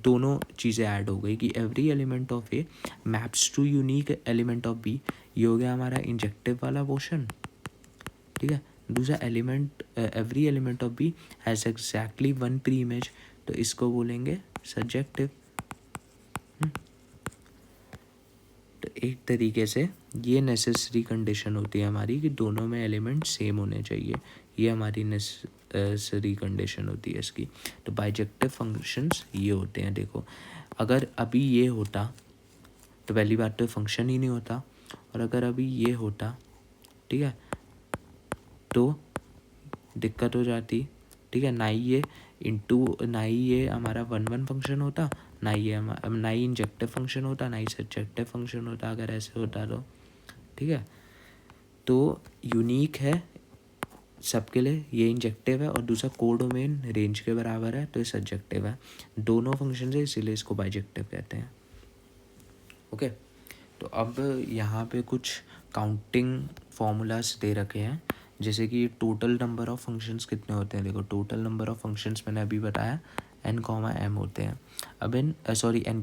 दोनों चीज़ें ऐड हो गई कि every element of A maps to unique element of B, ये हो गया हमारा इंजेक्टिव वाला पोर्शन, ठीक है। दूसरा element, every element of B has exactly one preimage, तो इसको बोलेंगे सब्जेक्टिव। तो एक तरीके से ये नेसेसरी कंडीशन होती है हमारी कि दोनों में एलिमेंट सेम होने चाहिए, ये हमारी नेसेसरी कंडीशन होती है इसकी। तो बाइजेक्टिव फंक्शंस ये होते हैं। देखो, अगर अभी ये होता तो पहली बात तो फंक्शन ही नहीं होता, और अगर अभी ये होता, ठीक है, तो दिक्कत हो जाती, ठीक है। ना ही ये हमारा वन वन फंक्शन होता, ना ही इंजेक्टिव फंक्शन होता, ना ही सब्जेक्टिव फंक्शन होता अगर ऐसे होता तो, ठीक है। तो यूनिक है सबके लिए, ये इंजेक्टिव है, और दूसरा कोडोमेन रेंज के बराबर है तो ये सब्जेक्टिव है। दोनों फंक्शन है इसीलिए इसको बाइजेक्टिव कहते हैं, ओके। तो अब यहाँ पे कुछ काउंटिंग फॉर्मूलाज दे रखे हैं, जैसे कि टोटल नंबर ऑफ़ फंक्शंस कितने होते हैं। देखो, टोटल नंबर ऑफ़ फंक्शंस मैंने अभी बताया n, होते हैं। अब n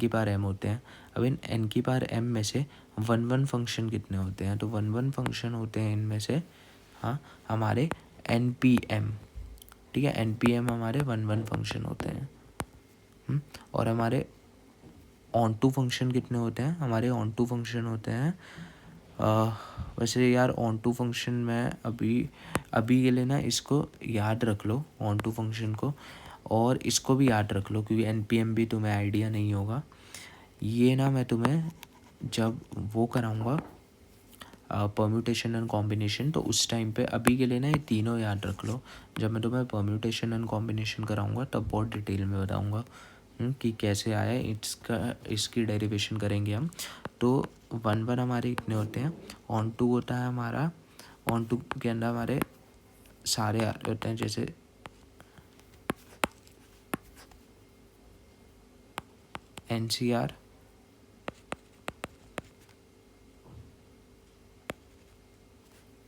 की पावर m होते हैं। अब इन n की पावर m में से वन वन फंक्शन कितने होते हैं? तो वन वन फंक्शन होते हैं इनमें से, हाँ, हमारे npm, ठीक है, npm हमारे वन वन फंक्शन होते हैं। और हमारे ऑन टू फंक्शन कितने होते हैं? हमारे ऑन टू फंक्शन होते हैं, वैसे यार ऑन टू फंक्शन में अभी के लिए ना इसको याद रख लो ऑन टू फंक्शन को, और इसको भी याद रख लो क्योंकि npm भी तुम्हें आइडिया नहीं होगा। ये ना मैं तुम्हें जब वो कराऊंगा परम्यूटेशन एंड कॉम्बिनेशन, तो उस टाइम पे, अभी के लिए ना ये तीनों याद रख लो। जब मैं तुम्हें परम्यूटेशन एंड कॉम्बिनेशन कराऊंगा तब बहुत डिटेल में बताऊंगा कि कैसे आया इसकी डेरिवेशन करेंगे हम। तो वन वन हमारे इतने होते हैं। ऑन टू होता है हमारा, ऑन टू के अंदर हमारे सारे आ रहे होते हैं, जैसे NCR,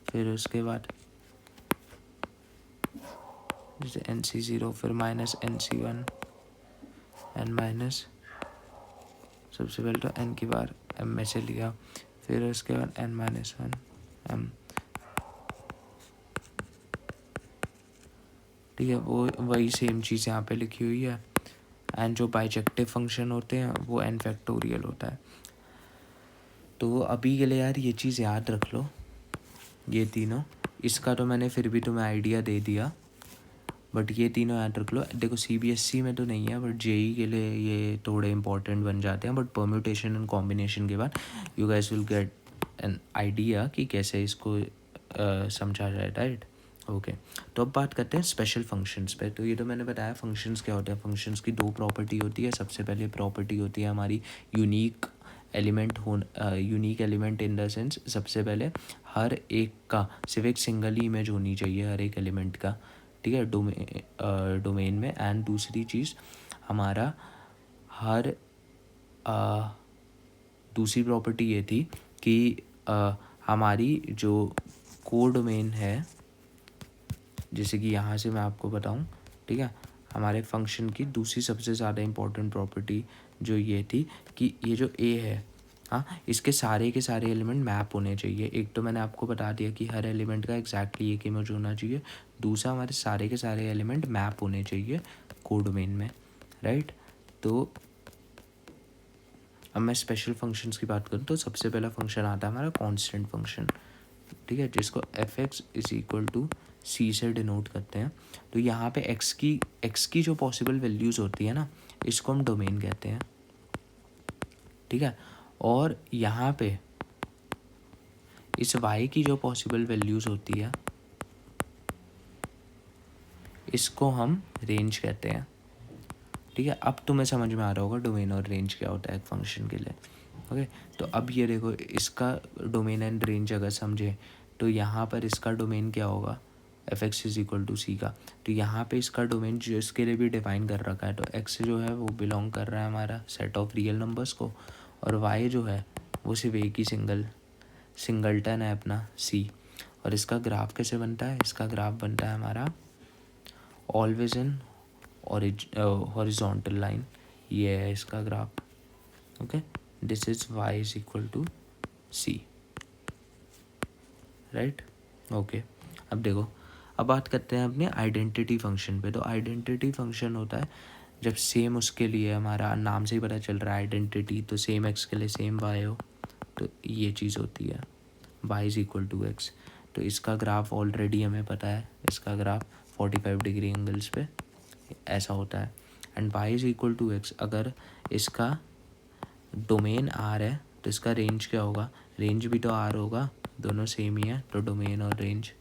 फिर उसके बाद जैसे NC0, फिर -NC1 एंड माइनस, सबसे पहले तो n की बार एम में से लिया, फिर उसके बाद n-1 m, ठीक है। वो वही सेम चीज़ यहाँ पे लिखी हुई है। एंड जो बाइजेक्टिव फंक्शन होते हैं वो n फैक्टोरियल होता है। तो अभी के लिए यार ये चीज़ याद रख लो, ये तीनों। इसका तो मैंने फिर भी तुम्हें आइडिया दे दिया, बट ये तीनों याद रख लो। देखो CBSE में तो नहीं है, बट JEE के लिए ये थोड़े इंपॉर्टेंट बन जाते हैं। बट परम्यूटेशन एंड कॉम्बिनेशन के बाद you guys will get an idea कि कैसे इसको समझा जाए, राइट। ओके, तो अब बात करते हैं स्पेशल फंक्शंस पे। तो ये तो मैंने बताया फंक्शंस क्या होते हैं। फंक्शंस की दो प्रॉपर्टी होती है। सबसे पहले प्रॉपर्टी होती है हमारी unique element unique element in the sense, सबसे पहले हर एक का सिर्फ एक सिंगल ही इमेज होनी चाहिए हर एक एलिमेंट का, ठीक है, डोमेन में। एंड दूसरी चीज़ हमारा हर दूसरी प्रॉपर्टी ये थी कि हमारी जो कोडोमेन है, जैसे कि यहाँ से मैं आपको बताऊँ, ठीक है, हमारे फंक्शन की दूसरी सबसे ज़्यादा इम्पोर्टेंट प्रॉपर्टी जो ये थी कि ये जो ए है, हाँ, इसके सारे के सारे एलिमेंट मैप होने चाहिए। एक तो मैंने आपको बता दिया कि हर एलिमेंट का एग्जैक्टली एक इमेज होना चाहिए। दूसरा, हमारे सारे के सारे एलिमेंट मैप होने चाहिए कोडोमेन में, राइट। तो अब मैं स्पेशल फंक्शंस की बात करूँ तो सबसे पहला फंक्शन आता है हमारा कांस्टेंट फंक्शन, ठीक है, जिसको f(x) = c से डिनोट करते हैं। तो यहाँ पे x की जो पॉसिबल वैल्यूज़ होती है ना, इसको हम डोमेन कहते हैं, ठीक है। और यहाँ पे इस y की जो पॉसिबल वैल्यूज़ होती है, इसको हम रेंज कहते हैं, ठीक है। अब तुम्हें समझ में आ रहा होगा डोमेन और रेंज क्या होता है एक फंक्शन के लिए, ओके। तो अब ये देखो, इसका डोमेन एंड रेंज अगर समझे तो यहाँ पर इसका डोमेन क्या होगा, f(x) = c का। तो यहाँ पे इसका डोमेन जो इसके लिए भी डिफाइन कर रखा है, तो x जो है वो बिलोंग कर रहा है हमारा सेट ऑफ रियल नंबर्स को, और y जो है वो सिर्फ एक ही सिंगलटन है अपना c। और इसका ग्राफ कैसे बनता है, इसका ग्राफ बनता है हमारा ऑलवेज इन हॉरिजॉन्टल लाइन, ये है इसका graph, okay. This is y = c, right, okay. अब देखो, अब बात करते हैं अपने आइडेंटिटी फंक्शन पे। तो आइडेंटिटी फंक्शन होता है जब सेम उसके लिए, हमारा नाम से ही पता चल रहा है आइडेंटिटी, तो सेम x के लिए सेम y हो, तो ये चीज़ होती है y = x। तो इसका ग्राफ ऑलरेडी हमें पता है, इसका ग्राफ 45 डिग्री एंगल्स पे ऐसा होता है। एंड y = x, अगर इसका डोमेन r है तो इसका रेंज क्या होगा, रेंज भी तो r होगा, दोनों सेम ही है, तो डोमेन और रेंज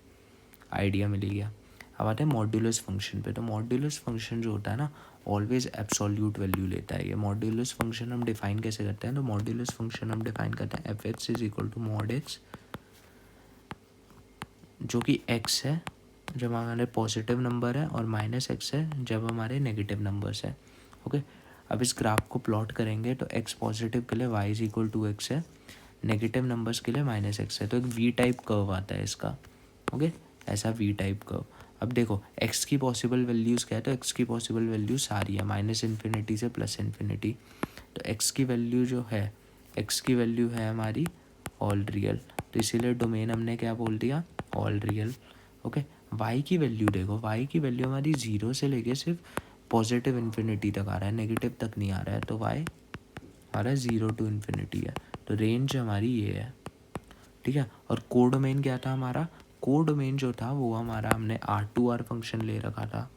आइडिया मिल गया। अब आते हैं मॉड्यूलस फंक्शन पे। तो मॉड्यूलस फंक्शन जो होता है ना, ऑलवेज एब्सोल्यूट वैल्यू लेता है। ये मॉड्यूलस फंक्शन हम डिफाइन कैसे करते हैं, तो मॉड्यूलस फंक्शन हम डिफाइन करते हैं f(x) = mod x, जो कि x है जब हमारे पॉजिटिव नंबर है, और -x है जब हमारे नेगेटिव नंबर्स है, ओके। अब इस ग्राफ को प्लॉट करेंगे तो x पॉजिटिव के लिए y = x है, नेगेटिव नंबर्स के लिए -x है, तो एक वी टाइप कर्व आता है इसका, ओके, ऐसा वी टाइप कर्व। अब देखो x की पॉसिबल वैल्यूज़ क्या है, तो x की पॉसिबल वैल्यू सारी है -∞ से +∞। तो x की वैल्यू जो है, x की वैल्यू है हमारी ऑल रियल, तो इसीलिए डोमेन हमने क्या बोल दिया, ऑल रियल, ओके। y की वैल्यू देखो, y की वैल्यू हमारी 0 से लेके सिर्फ पॉजिटिव इन्फिनिटी तक आ रहा है, नेगेटिव तक नहीं आ रहा है, तो y हमारा 0 to ∞ है, तो रेंज हमारी ये है, ठीक है। और कोडोमेन क्या था हमारा, कोडोमेन जो था वो हमारा, हमने R2R फंक्शन ले रखा था,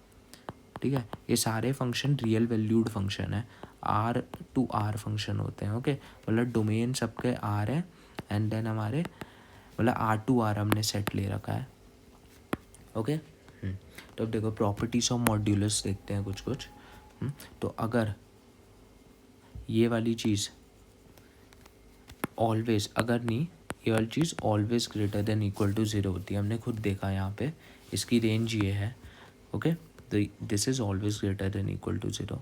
ठीक है। ये सारे फंक्शन रियल वैल्यूड फंक्शन है, R2R फंक्शन होते हैं, ओके। मतलब डोमेन सबके R है, एंड देन हमारे मतलब R2R हमने सेट ले रखा है, ओके। तो अब देखो प्रॉपर्टीज ऑफ मॉड्यूलस देखते हैं कुछ। तो अगर ये वाली चीज़ ऑलवेज, अगर नहीं, ये वाली चीज़ always greater than equal to 0 होती है, हमने खुद देखा यहाँ पे, इसकी रेंज ये है, ओके। तो this is always greater than equal to 0।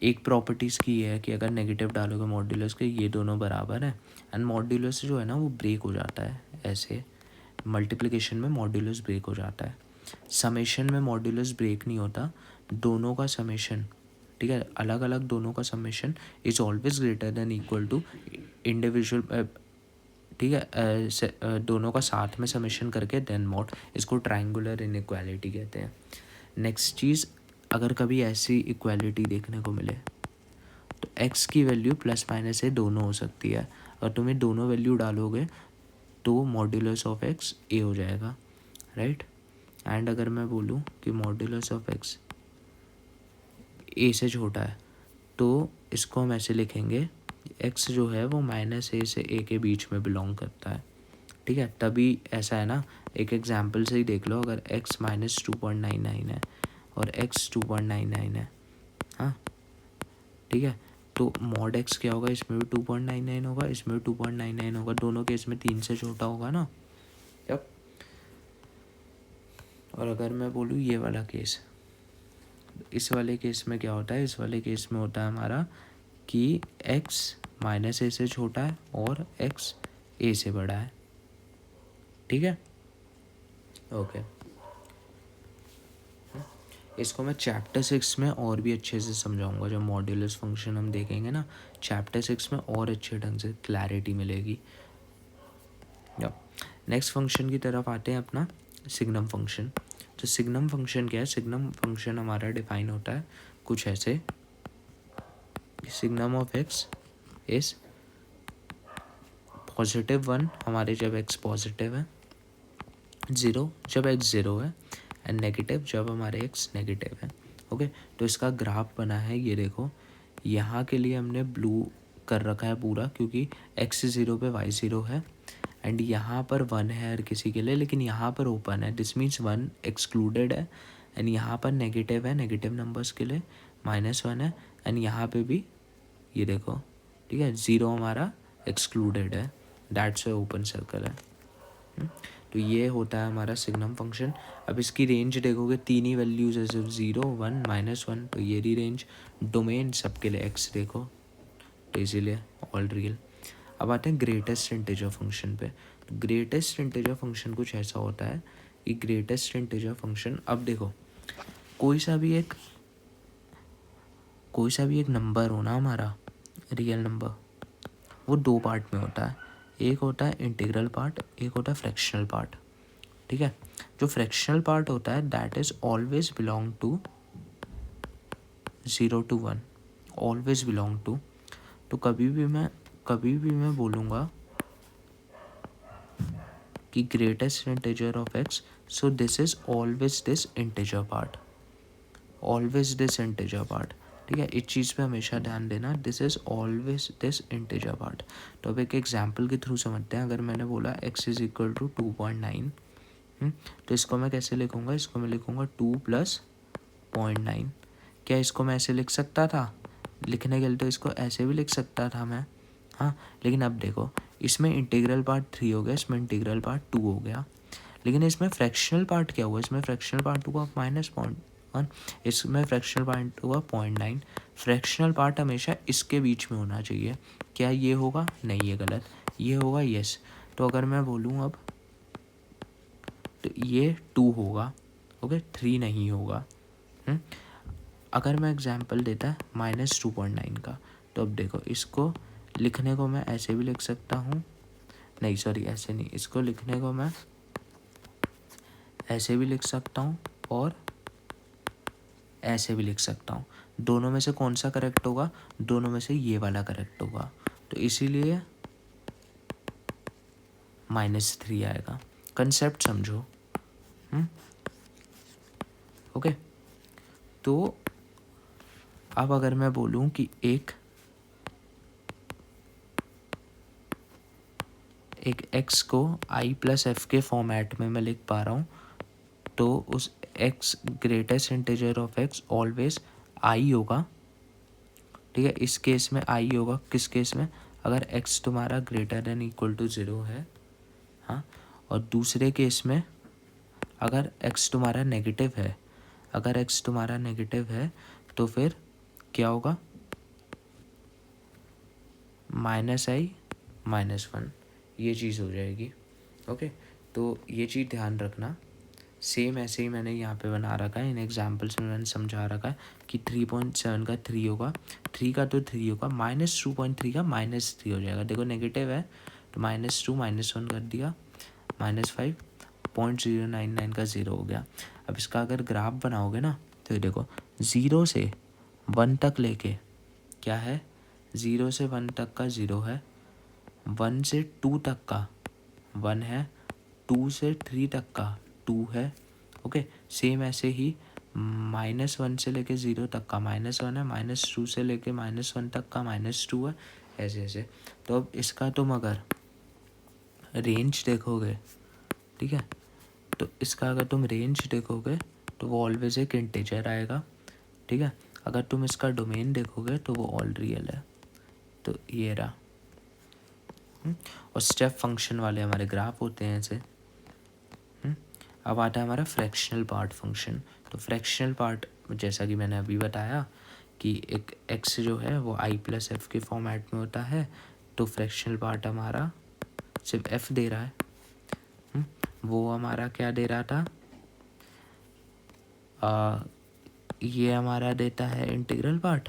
एक प्रॉपर्टीज़ की ये है कि अगर नेगेटिव डालोगे मॉड्यूलस के, ये दोनों बराबर है, एंड मॉड्यूलस जो है ना वो ब्रेक हो जाता है, ऐसे मल्टीप्लिकेशन में मॉड्यूलस ब्रेक हो जाता है। समेशन में मॉड्यूलस ब्रेक नहीं होता, दोनों का समेशन ठीक है, अलग अलग दोनों का summation is always greater than equal to individual, ठीक है, दोनों का साथ में समेशन करके देन मॉड, इसको ट्रायंगुलर इनइक्वालिटी कहते हैं। नेक्स्ट चीज़, अगर कभी ऐसी इक्वालिटी देखने को मिले तो x की वैल्यू प्लस माइनस ए दोनों हो सकती है, और तुम्हें दोनों वैल्यू डालोगे तो मॉड्यूलस ऑफ x a हो जाएगा, राइट। एंड अगर मैं बोलूँ कि मॉड्यूलस ऑफ x a से छोटा है तो इसको हम ऐसे लिखेंगे, x जो है वो माइनस ए से a के बीच में बिलोंग करता है, ठीक है। तभी ऐसा है ना, एक एग्जांपल से ही देख लो, अगर x माइनस 2.99 है और x 2.99 है, हाँ ठीक है, तो मॉड x क्या होगा, इसमें भी 2.99 होगा, इसमें भी 2.99 होगा, दोनों केस में 3 से छोटा होगा ना। यप। और अगर मैं बोलूँ ये वाला केस, इस वाले केस में क्या होता है, इस वाले केस में होता है हमारा कि x माइनस ए से छोटा है और x a से बड़ा है, ठीक है, ओके। इसको मैं चैप्टर 6 में और भी अच्छे से समझाऊंगा, जब मॉड्यूलस फंक्शन हम देखेंगे ना चैप्टर 6 में, और अच्छे ढंग से क्लैरिटी मिलेगी। नेक्स्ट फंक्शन की तरफ आते हैं, अपना सिग्नम फंक्शन। तो सिग्नम फंक्शन क्या है, सिग्नम फंक्शन हमारा डिफाइन होता है कुछ ऐसे, सिग्नम ऑफ x इज +1 हमारे जब x पॉजिटिव है, 0 जब x 0 है, एंड नेगेटिव जब हमारे x नेगेटिव है, ओके। तो इसका ग्राफ बना है, ये देखो, यहाँ के लिए हमने ब्लू कर रखा है पूरा, क्योंकि x 0 पे y 0 है, एंड यहाँ पर 1 है हर किसी के लिए, लेकिन यहाँ पर ओपन है, दिस मीन्स 1 एक्सक्लूडेड है, एंड यहाँ पर नेगेटिव है, नेगेटिव नंबर्स के लिए -1 है, एंड यहाँ पे भी ये देखो, ठीक है, 0 हमारा एक्सक्लूडेड है, दैट्स ए ओपन सर्कल है। तो ये होता है हमारा सिग्नम फंक्शन। अब इसकी रेंज देखोगे, तीन ही वैल्यूज है, सिर्फ 0 1 -1, तो ये रही रेंज। डोमेन सबके लिए x देखो, तो इसीलिए ऑल रियल। अब आते हैं ग्रेटेस्ट इंटीजर फंक्शन पे। तो ग्रेटेस्ट इंटीजर फंक्शन कुछ ऐसा होता है कि ग्रेटेस्ट इंटीजर फंक्शन, अब देखो, कोई सा भी एक नंबर हो ना हमारा रियल नंबर, वो दो पार्ट में होता है, एक होता है इंटीग्रल पार्ट, एक होता है फ्रैक्शनल पार्ट, ठीक है। जो फ्रैक्शनल पार्ट होता है that is always belong to 0 to 1, always belong to. तो कभी भी मैं बोलूँगा कि greatest integer of x, so this is always this integer part, always this integer part, ठीक है। इस चीज़ पे हमेशा ध्यान देना, this is always this integer part. तो अब एक एग्जाम्पल के थ्रू समझते हैं। अगर मैंने बोला x इज इक्वल टू 2.9, तो इसको मैं कैसे लिखूँगा, इसको मैं लिखूँगा 2 + 0.9। क्या इसको मैं ऐसे लिख सकता था, लिखने के लिए तो इसको ऐसे भी लिख सकता था मैं, हाँ, लेकिन अब देखो, इसमें इंटीग्रल पार्ट 3 हो गया, इसमें इंटीग्रल पार्ट 2 हो गया, लेकिन इसमें फ्रैक्शनल पार्ट क्या हुआ, इसमें फ्रैक्शनल पार्ट हुआ -0.1, इसमें फ्रैक्शनल पार्ट हुआ 0.9। फ्रैक्शनल पार्ट हमेशा इसके बीच में होना चाहिए। क्या ये होगा, नहीं, ये गलत, ये होगा यस। तो अगर मैं बोलूँ अब, तो ये 2 होगा, ओके, 3 नहीं होगा। अगर मैं एग्जांपल देता है -2.9 का, तो अब देखो, इसको लिखने को मैं ऐसे भी लिख सकता हूँ, नहीं सॉरी ऐसे नहीं, इसको लिखने को मैं ऐसे भी लिख सकता हूँ और ऐसे भी लिख सकता हूँ। दोनों में से कौन सा करेक्ट होगा, दोनों में से ये वाला करेक्ट होगा, तो इसीलिए -3 आएगा। कंसेप्ट समझो, ओके। तो अब अगर मैं बोलूँ कि एक x को i + f के फॉर्मेट में मैं लिख पा रहा हूँ, तो उस x greatest integer of x always i होगा, ठीक है। इस केस में i होगा, किस केस में, अगर x तुम्हारा ग्रेटर देन इक्वल टू 0 है, हाँ, और दूसरे केस में अगर x तुम्हारा नेगेटिव है, अगर x तुम्हारा नेगेटिव है तो फिर क्या होगा, -i -1, ये चीज़ हो जाएगी, ओके। तो ये चीज़ ध्यान रखना सेम ऐसे ही मैंने यहाँ पे बना रखा है, इन एग्जाम्पल्स में मैंने समझा रखा है कि 3.7 का 3 होगा, 3 का तो 3 होगा, -2.3 का -3 हो जाएगा। देखो नेगेटिव है तो -2 -1 कर दिया, -5 0.099 का 0 हो गया। अब इसका अगर ग्राफ बनाओगे ना तो देखो 0 से 1 तक लेके क्या है, 0 से 1 तक का 0 है, 1 से 2 तक का 1 है, 2 से 3 तक का 2 है। ओके, सेम ऐसे ही -1 से लेके 0 तक का -1 है, -2 से लेके -1 तक का -2 है, ऐसे ऐसे। तो अब इसका तुम अगर रेंज देखोगे, ठीक है, तो इसका अगर तुम रेंज देखोगे तो वो ऑलवेज एक इंटीजर आएगा, ठीक है। अगर तुम इसका डोमेन देखोगे तो वो ऑल रियल है, तो ये रहा। और स्टेप फंक्शन वाले हमारे ग्राफ होते हैं ऐसे। अब आता है हमारा फ्रैक्शनल पार्ट फंक्शन। तो फ्रैक्शनल पार्ट जैसा कि मैंने अभी बताया कि एक एक्स जो है वो i+f के फॉर्मेट में होता है, तो फ्रैक्शनल पार्ट हमारा सिर्फ f दे रहा है। वो हमारा क्या दे रहा था, ये हमारा देता है इंटीग्रल पार्ट,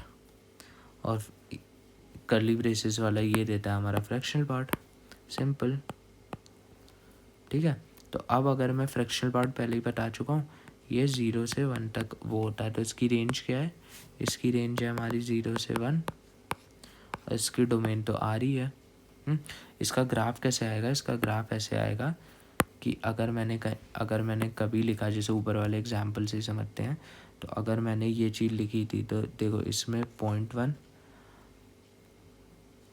और कर्ली ब्रेसेस वाला ये देता है हमारा फ्रैक्शनल पार्ट। सिंपल, ठीक है। तो अब अगर मैं फ्रैक्शनल पार्ट पहले ही बता चुका हूँ, ये 0 से 1 तक वो होता है, तो इसकी रेंज क्या है, इसकी रेंज है हमारी 0 से 1, और इसकी डोमेन तो आ रही है। इसका ग्राफ कैसे आएगा, इसका ग्राफ ऐसे आएगा कि अगर मैंने कभी लिखा, जैसे ऊपर वाले एग्जाम्पल से ही समझते हैं, तो अगर मैंने ये चीज़ लिखी थी तो देखो इसमें 0.1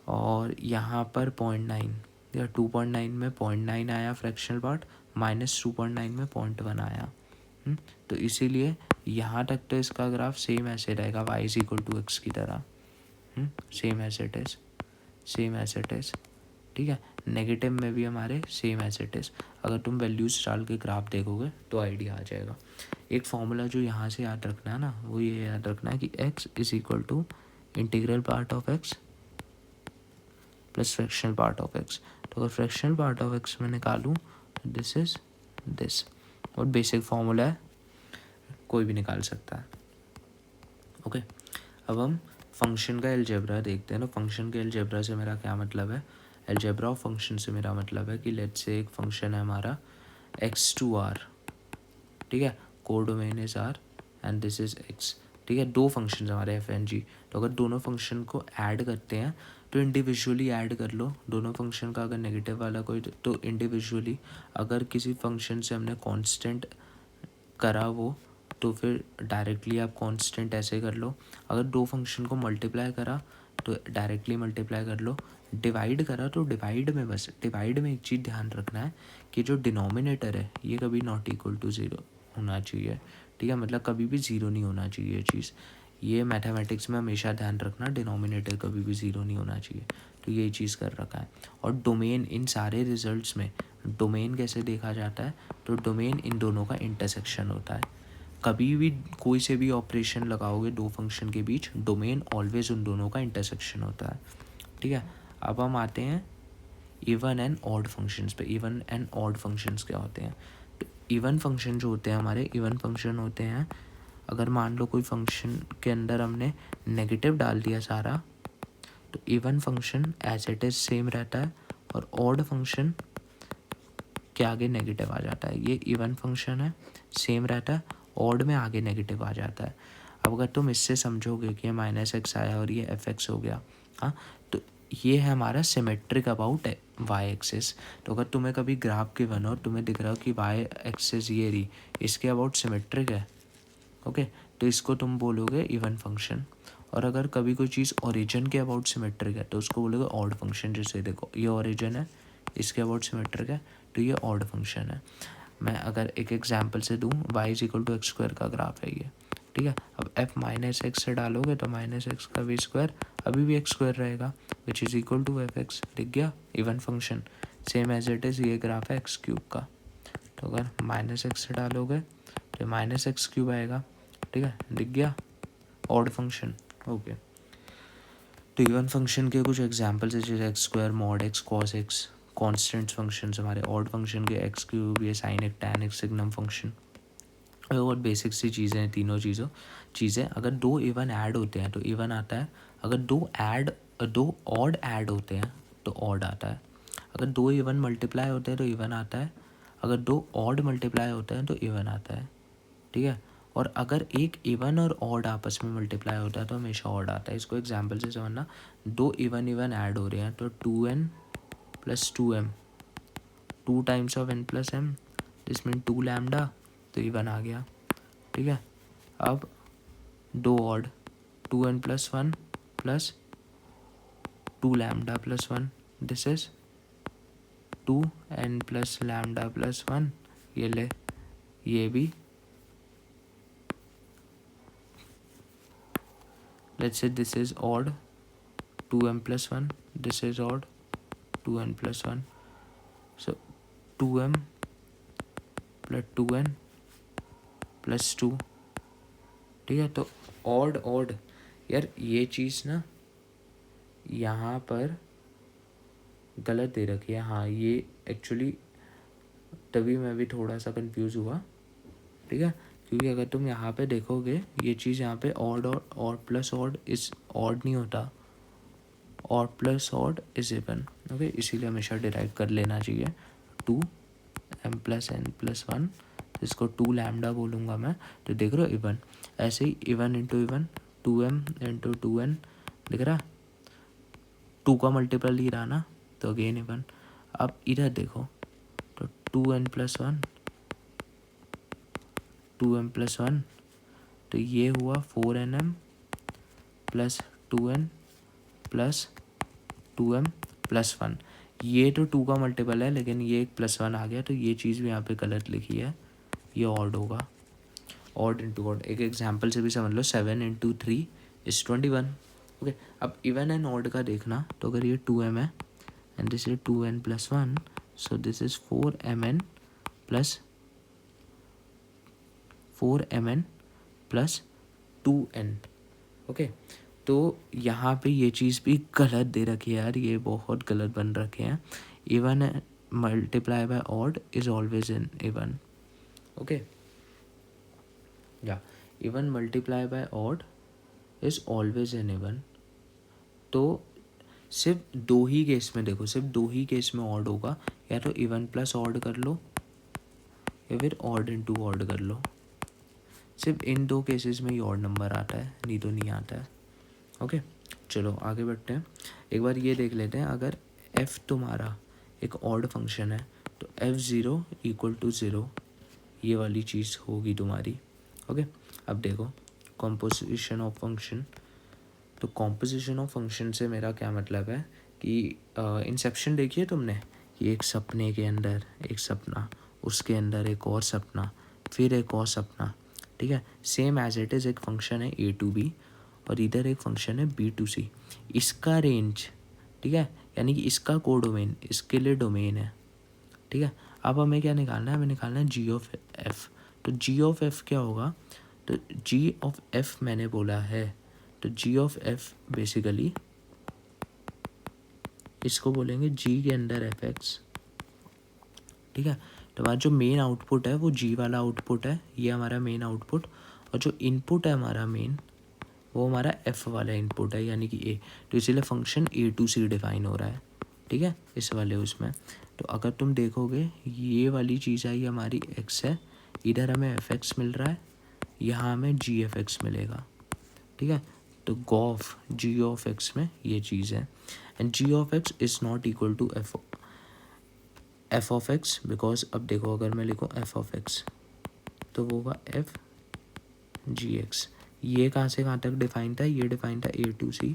और यहाँ पर 0.9 या 2.9 में 0.9 आया फ्रैक्शनल पार्ट, -2.9 में 0.1 आया। तो इसीलिए यहाँ तक तो इसका ग्राफ सेम ऐसे रहेगा, y=x की तरह, same as it is, same as it is, ठीक है। नेगेटिव में भी हमारे सेम एज इट इज़। अगर तुम वैल्यूज डाल के ग्राफ देखोगे तो आइडिया आ जाएगा। एक फॉर्मूला जो यहाँ से याद रखना है ना, वो ये याद रखना है कि x = integral part of x plus fractional part of x। तो अगर फ्रैक्शनल पार्ट ऑफ x मैं निकालूँ तो दिस इज दिस, और बेसिक फॉर्मूला है, कोई भी निकाल सकता है। ओके, अब हम फंक्शन का एलजेब्रा देखते हैं ना। फंक्शन के एलजेब्रा से मेरा क्या मतलब है, एलजेब्रा ऑफ फंक्शन से मेरा मतलब है कि लेट्स से एक फंक्शन है हमारा x2r, ठीक है, codomain is r and this is x, ठीक है। दो फंक्शन हमारे एफ एंड जी, तो अगर दोनों फंक्शन को ऐड करते हैं तो इंडिविजुअली ऐड कर लो दोनों फंक्शन का। अगर नेगेटिव वाला कोई तो इंडिविजुअली, अगर किसी फंक्शन से हमने कांस्टेंट करा वो, तो फिर डायरेक्टली आप कांस्टेंट ऐसे कर लो। अगर दो फंक्शन को मल्टीप्लाई करा तो डायरेक्टली मल्टीप्लाई कर लो। डिवाइड करा तो डिवाइड में, बस डिवाइड में एक चीज़ ध्यान रखना है कि जो डिनोमिनेटर है ये कभी नॉट इक्वल टू ज़ीरो होना चाहिए, ठीक है। मतलब कभी भी ज़ीरो नहीं होना चाहिए ये चीज़, ये मैथमेटिक्स में हमेशा ध्यान रखना, डिनोमिनेटर कभी भी ज़ीरो नहीं होना चाहिए। तो ये चीज़ कर रखा है। और डोमेन, इन सारे रिजल्ट्स में डोमेन कैसे देखा जाता है, तो डोमेन इन दोनों का इंटरसेक्शन होता है। कभी भी कोई से भी ऑपरेशन लगाओगे दो फंक्शन के बीच, डोमेन ऑलवेज उन दोनों का इंटरसेक्शन होता है, ठीक है। अब हम आते हैं इवन एंड ऑड फंक्शंस पे। इवन एंड ऑड फंक्शंस क्या होते हैं, तो इवन फंक्शन जो होते हैं हमारे, इवन फंक्शन होते हैं अगर मान लो कोई फंक्शन के अंदर हमने नेगेटिव डाल दिया सारा, तो even function as it is same रहता है, और ऑड फंक्शन के आगे नेगेटिव आ जाता है। ये इवन फंक्शन है, सेम रहता है, ऑड में आगे नेगेटिव आ जाता है। अब अगर तुम इससे समझोगे कि -x आया और ये f(x) हो गया, हाँ, तो ये है हमारा सिमेट्रिक अबाउट y एक्सिस। तो अगर तुम्हें कभी ग्राफ के बनो और तुम्हें दिख रहा हो कि y एक्सिस ये रही, इसके अबाउट सिमेट्रिक है, ओके, तो इसको तुम बोलोगे इवन फंक्शन। और अगर कभी कोई चीज़ ओरिजिन के अबाउट सिमेट्रिक है तो उसको बोलोगे ऑड फंक्शन। जैसे देखो ये ओरिजिन है, इसके अबाउट सिमेट्रिक है, तो ये ऑड फंक्शन है। मैं अगर एक एग्जांपल से दूँ, y=x² का ग्राफ है ये, ठीक है। अब f-x से डालोगे तो -x का v² अभी भी x² रहेगा, which is equal to f(x), दिख गया even function, same as it is. ये ग्राफ है x³ का, तो अगर -x से डालोगे तो -x³ आएगा, ठीक है, दिख गया ऑड फंक्शन। ओके, तो इवन फंक्शन के कुछ एग्जांपल्स है जैसे x², mod x, cos x, constant functions हमारे। ऑड फंक्शन के x³ ये sin x, tan x, signum function, बहुत बेसिक सी चीज़ें हैं तीनों चीज़ें। अगर दो इवन ऐड होते हैं तो इवन आता है, अगर दो ऑड ऐड होते हैं तो ऑड आता है, अगर दो इवन मल्टीप्लाई होते हैं तो इवन आता है, अगर दो ऑड मल्टीप्लाई होते हैं तो इवन आता है, ठीक है। और अगर एक इवन और ऑड आपस में मल्टीप्लाई होता है तो हमेशा ऑड आता है। इसको एग्जांपल से समझना, दो इवन ऐड हो रहे हैं तो 2n + 2m, 2 times of n + m, this mean 2 lambda, तो इवन आ गया, ठीक है। अब दो odd, 2n + 1 + 2 lambda + 1, this is 2n + lambda + 1, ये ले, ये भी, let's say this is odd, 2m + 1, this is odd, 2n + 1, so 2m + 2n + 2, ठीक है। तो ऑड यार ये चीज़ ना यहाँ पर गलत दे रखी है, हाँ ये एक्चुअली तभी मैं भी थोड़ा सा कंफ्यूज हुआ, ठीक है, क्योंकि अगर तुम यहाँ पे देखोगे ये चीज़ यहाँ पे ऑड प्लस ऑड इस ऑड नहीं होता, odd plus odd is even, okay, इसीलिए हमेशा डिराइव कर लेना चाहिए 2m + n + 1, इसको 2 लैम्डा बोलूँगा मैं, तो देख रहे हो इवन, ऐसे ही even into even, 2m into 2n, दिख रहा, 2 का मल्टीपल ही रहा ना, तो अगेन इवन। अब इधर देखो तो 2n + 1, 2m + 1, तो ये हुआ 4nm + 2n + 2m + 1, ये तो 2 का मल्टीपल है लेकिन ये एक +1 आ गया, तो ये चीज़ भी यहाँ पे गलत लिखी है, ये ऑड होगा, ऑड इंटू ऑड। एक एग्जांपल से भी समझ लो, 7 × 3 = 21, ओके। अब इवन एंड ऑड का देखना, तो अगर ये 2m है and this is 2n + 1, so this is 4mn + 2n, okay. तो यहाँ पे ये चीज़ भी गलत दे रखी है यार, ये बहुत गलत बन रखे हैं। Even multiply by odd is always in even, okay, या even multiply by odd is always in even. तो सिर्फ दो ही केस में देखो, सिर्फ दो ही केस में ऑड होगा, या तो इवन प्लस ऑड कर लो या फिर ऑड इंटू ऑड कर लो, सिर्फ इन दो केसेस में ही ऑड नंबर आता है, नहीं तो नहीं आता है, ओके। चलो आगे बढ़ते हैं, एक बार ये देख लेते हैं, अगर f तुम्हारा एक ऑड फंक्शन है तो f0 = 0, ये वाली चीज़ होगी तुम्हारी, ओके। अब देखो कॉम्पोजिशन ऑफ फंक्शन, तो कॉम्पोजिशन ऑफ फंक्शन से मेरा क्या मतलब है कि इंसेप्शन देखिए तुमने, कि एक सपने के अंदर एक सपना, उसके अंदर एक और सपना, फिर एक और सपना, ठीक है। सेम एज इट इज़ एक फंक्शन है a to b और इधर एक फंक्शन है b to c, इसका रेंज, ठीक है, यानी कि इसका कोडोमेन इसके लिए डोमेन है, ठीक है। अब हमें क्या निकालना है, हमें निकालना है g(f), तो g(f) क्या होगा, तो g(f) मैंने बोला है, तो g(f) बेसिकली इसको बोलेंगे g के अंदर fx, ठीक है। तो हमारा जो मेन आउटपुट है वो g वाला आउटपुट है, ये हमारा मेन आउटपुट, और जो इनपुट है हमारा मेन वो हमारा f वाला इनपुट है, यानी कि a, तो इसीलिए function a to c define हो रहा है, ठीक है, इस वाले उसमें। तो अगर तुम देखोगे ये वाली चीज़ आई हमारी x है, इधर हमें fx मिल रहा है, यहाँ हमें gfx मिलेगा, ठीक है। तो गॉफ g(x) में ये चीज़ है, and g(x) is not equal to f(x), because अब देखो अगर मैं लिखूँ f(x) तो वो होगा f gx, ये कहाँ से कहाँ तक डिफाइन था, ये डिफाइन था a to c,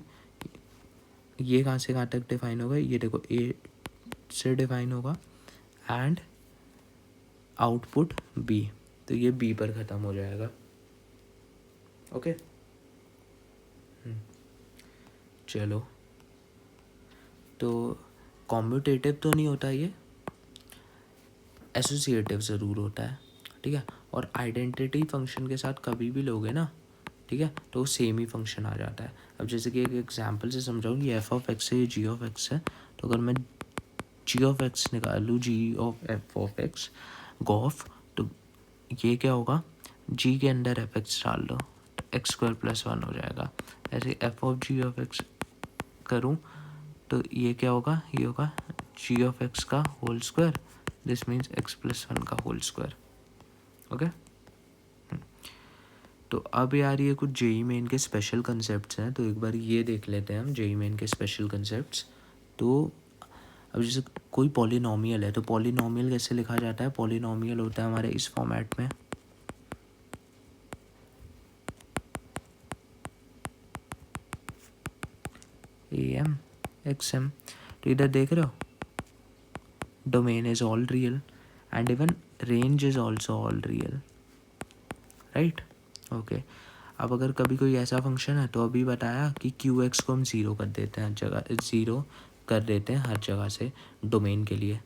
ये कहाँ से कहाँ तक डिफाइन होगा, ये देखो a से डिफाइन होगा, एंड आउटपुट b, तो ये b पर ख़त्म हो जाएगा, ओके। चलो, तो कॉम्यूटेटिव तो नहीं होता ये, एसोसिएटिव ज़रूर होता है, ठीक है। और आइडेंटिटी फंक्शन के साथ कभी भी लोगे ना, ठीक है, तो वो सेम ही फंक्शन आ जाता है। अब जैसे कि एक एग्जांपल से समझाऊँ कि f(x) है, ये g(x) है, तो अगर मैं g(x) निकाल लूँ, g(f)(x) गॉफ, तो ये क्या होगा, जी के अंदर एफ एक्स डाल दो तो एक्स स्क्वायर प्लस वन हो जाएगा। ऐसे f of g of x करूँ तो ये क्या होगा, ये होगा जी ऑफ एक्स का whole square, this means x plus one का होल स्क्वायर। ओके, तो अब यार ये कुछ जेई मेन के स्पेशल कंसेप्ट्स हैं, तो एक बार ये देख लेते हैं हम जेई मेन के स्पेशल कंसेप्ट्स। तो अब जैसे कोई पॉलिनॉमियल है, तो पॉलिनॉमियल कैसे लिखा जाता है, पॉलिनॉमियल होता है हमारे इस फॉर्मेट में, ए एम एक्स एम। तो इधर देख रहे हो, domain is all real and even range is also all real, right. Okay, अब अगर कभी कोई ऐसा फंक्शन है, तो अभी बताया कि क्यू एक्स को हम ज़ीरो कर देते हैं हर जगह, ज़ीरो कर देते हैं हर जगह से डोमेन के लिए।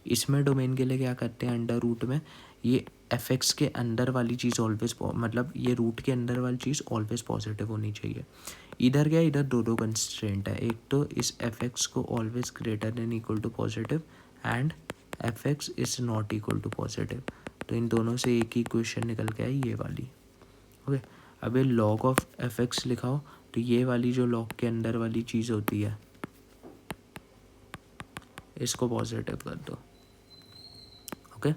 इसमें डोमेन के लिए क्या करते हैं, अंडर रूट में ये एफ एक्स के अंदर वाली चीज़ ऑलवेज, मतलब ये रूट के अंदर वाली चीज़ ऑलवेज पॉजिटिव होनी चाहिए। इधर क्या, इधर दो कंस्ट्रेंट है, एक तो इस एफ एक्स को always greater than equal to positive and f x is not equal to positive. तो इन दोनों से एक ही इक्वेशन निकल के आई, ये वाली। ओके, अब ये लॉग ऑफ एफ एक्स लिखाओ, तो ये वाली जो लॉग के अंदर वाली चीज़ होती है इसको पॉजिटिव कर दो। ओके,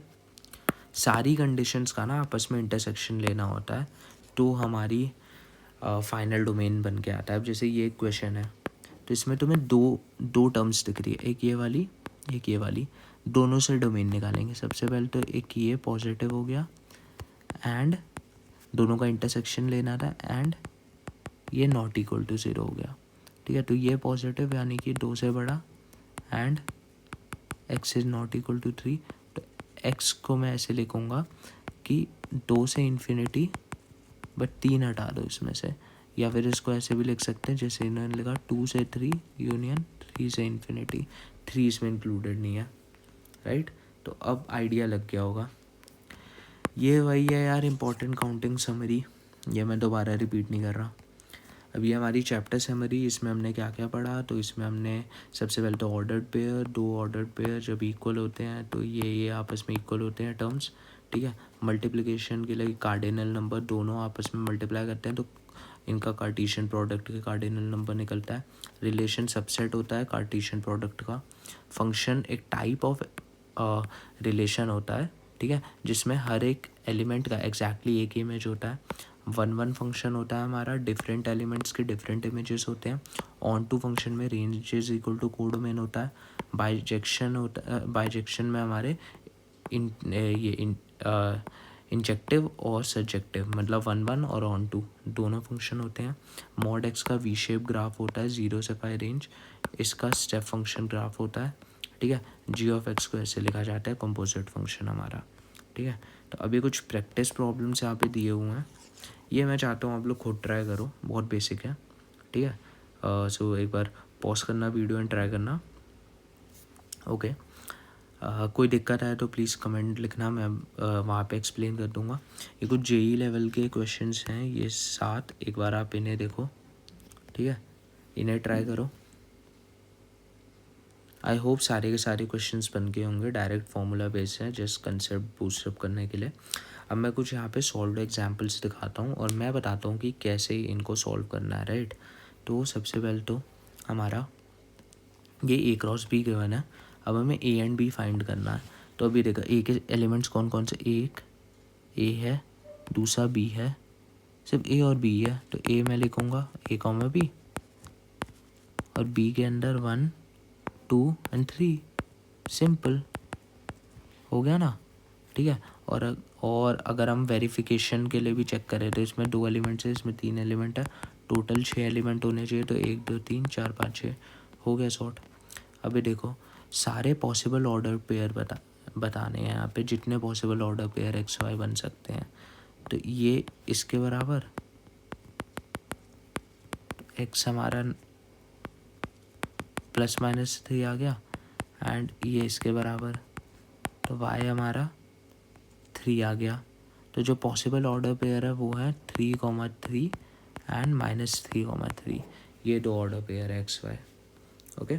सारी कंडीशंस का ना आपस में इंटरसेक्शन लेना होता है, तो हमारी फाइनल डोमेन बन के आता है। अब जैसे ये क्वेश्चन है, तो इसमें तुम्हें दो टर्म्स दिख रही है, एक ये वाली एक ये वाली, दोनों से डोमेन निकालेंगे। सबसे पहले तो एक ये पॉजिटिव हो गया एंड दोनों का इंटरसेक्शन लेना था, एंड ये नॉट इक्वल टू ज़ीरो हो गया, ठीक है। तो ये पॉजिटिव यानी कि 2 से बड़ा and x is not equal to 3। तो एक्स को मैं ऐसे लिखूँगा कि 2 से इन्फिनिटी बट 3 हटा दो इसमें से, या फिर इसको ऐसे भी लिख सकते हैं जैसे इन्होंने लिखा 2 से 3 यूनियन 3 से इन्फिनिटी, 3 इसमें इंक्लूडेड नहीं है, राइट। तो अब आइडिया लग गया होगा। ये वही है यार इम्पोर्टेंट काउंटिंग समरी, ये मैं दोबारा रिपीट नहीं कर रहा। अभी हमारी चैप्टर समरी, इसमें हमने क्या क्या पढ़ा, तो इसमें हमने सबसे पहले तो ऑर्डर्ड पेयर, दो ऑर्डर्ड पेयर जब इक्वल होते हैं तो ये आपस में इक्वल होते हैं टर्म्स, ठीक है। मल्टीप्लिकेशन के लिए कार्डिनल नंबर दोनों आपस में मल्टीप्लाई करते हैं तो इनका कार्टीशियन प्रोडक्ट के कार्डिनल नंबर निकलता है। रिलेशन सबसेट होता है कार्टीशियन प्रोडक्ट का। फंक्शन एक टाइप ऑफ रिलेशन होता है, ठीक है, जिसमें हर एक एलिमेंट का एग्जैक्टली एक इमेज होता है। 1-1 फंक्शन होता है हमारा, डिफरेंट एलिमेंट्स के डिफरेंट इमेजेस होते हैं। ऑन टू फंक्शन में range is equal to codomain होता है। बाइजेक्शन होता है, बाइजेक्शन में हमारे इंजेक्टिव और सब्जेक्टिव, मतलब 1-1 और ऑन टू दोनों फंक्शन होते हैं। मॉड एक्स का वी शेप ग्राफ होता है 0 से 5 रेंज, इसका स्टेप फंक्शन ग्राफ होता है, ठीक है। जी ऑफ एक्स को ऐसे लिखा जाता है कंपोजिट फंक्शन हमारा, ठीक है। तो अभी कुछ प्रैक्टिस प्रॉब्लम्स यहाँ पे दिए हुए हैं, ये मैं चाहता हूँ आप लोग खुद ट्राई करो, बहुत बेसिक है, ठीक है। सो एक बार पॉज करना वीडियो एंड ट्राई करना। ओके, कोई दिक्कत आए तो प्लीज़ कमेंट लिखना, मैं वहाँ पे एक्सप्लेन कर दूँगा। ये कुछ जेई लेवल के क्वेश्चंस हैं, ये 7, एक बार आप इन्हें देखो, ठीक है, इन्हें ट्राई करो। आई होप सारे के सारे क्वेश्चंस बन गए होंगे, डायरेक्ट फॉर्मूला बेस्ड है जस्ट कंसेप्ट बूस्टअप करने के लिए। अब मैं कुछ यहाँ पे सॉल्व एग्जांपल्स दिखाता हूँ और मैं बताता हूँ कि कैसे इनको सॉल्व करना है, राइट। तो सबसे पहले तो हमारा ये ए क्रॉस बी गिवन है, अब हमें ए एंड बी फाइंड करना है। तो अभी देखो ए के एलिमेंट्स कौन कौन से, एक ए है, दूसरा बी है, सिर्फ ए और बी है, तो ए मैं लिखूँगा ए कॉमा बी, और बी के अंदर 1 2 एंड 3, सिंपल हो गया ना, ठीक है। और अगर हम वेरिफिकेशन के लिए भी चेक करें तो इसमें 2 एलिमेंट्स है, इसमें 3 एलिमेंट है, टोटल 6 एलिमेंट होने चाहिए, तो 1 2 3 4 5 6 हो गया सॉर्ट। अभी देखो सारे पॉसिबल ऑर्डर पेयर बताने हैं यहाँ पे, जितने possible order pair x y बन सकते हैं। तो ये इसके बराबर एक्स हमारा +-3 आ गया, एंड ये इसके बराबर, तो वाई हमारा 3 आ गया। तो जो पॉसिबल ऑर्डर पेयर है वो है 3,3 एंड -3,3, ये दो ऑर्डर पेयर है एक्स वाई। ओके,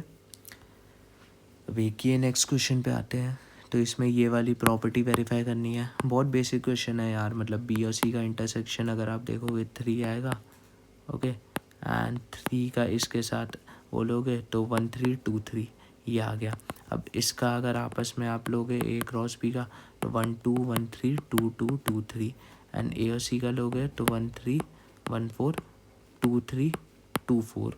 अब एक ही नेक्स्ट क्वेश्चन पे आते हैं। तो इसमें ये वाली प्रॉपर्टी वेरीफाई करनी है। बहुत बेसिक क्वेश्चन है यार, मतलब बी और सी का इंटरसेक्शन अगर आप देखोगे 3 आएगा, ओके, एंड 3 का इसके साथ बोलोगे तो 1 3 2 3 ये आ गया। अब इसका अगर आपस में आप लोगे ए क्रॉस बी का तो 1 2 1 3 2 2 2 3, एंड ए और सी का लोगे तो 1 3 1 4 2 3 2 4,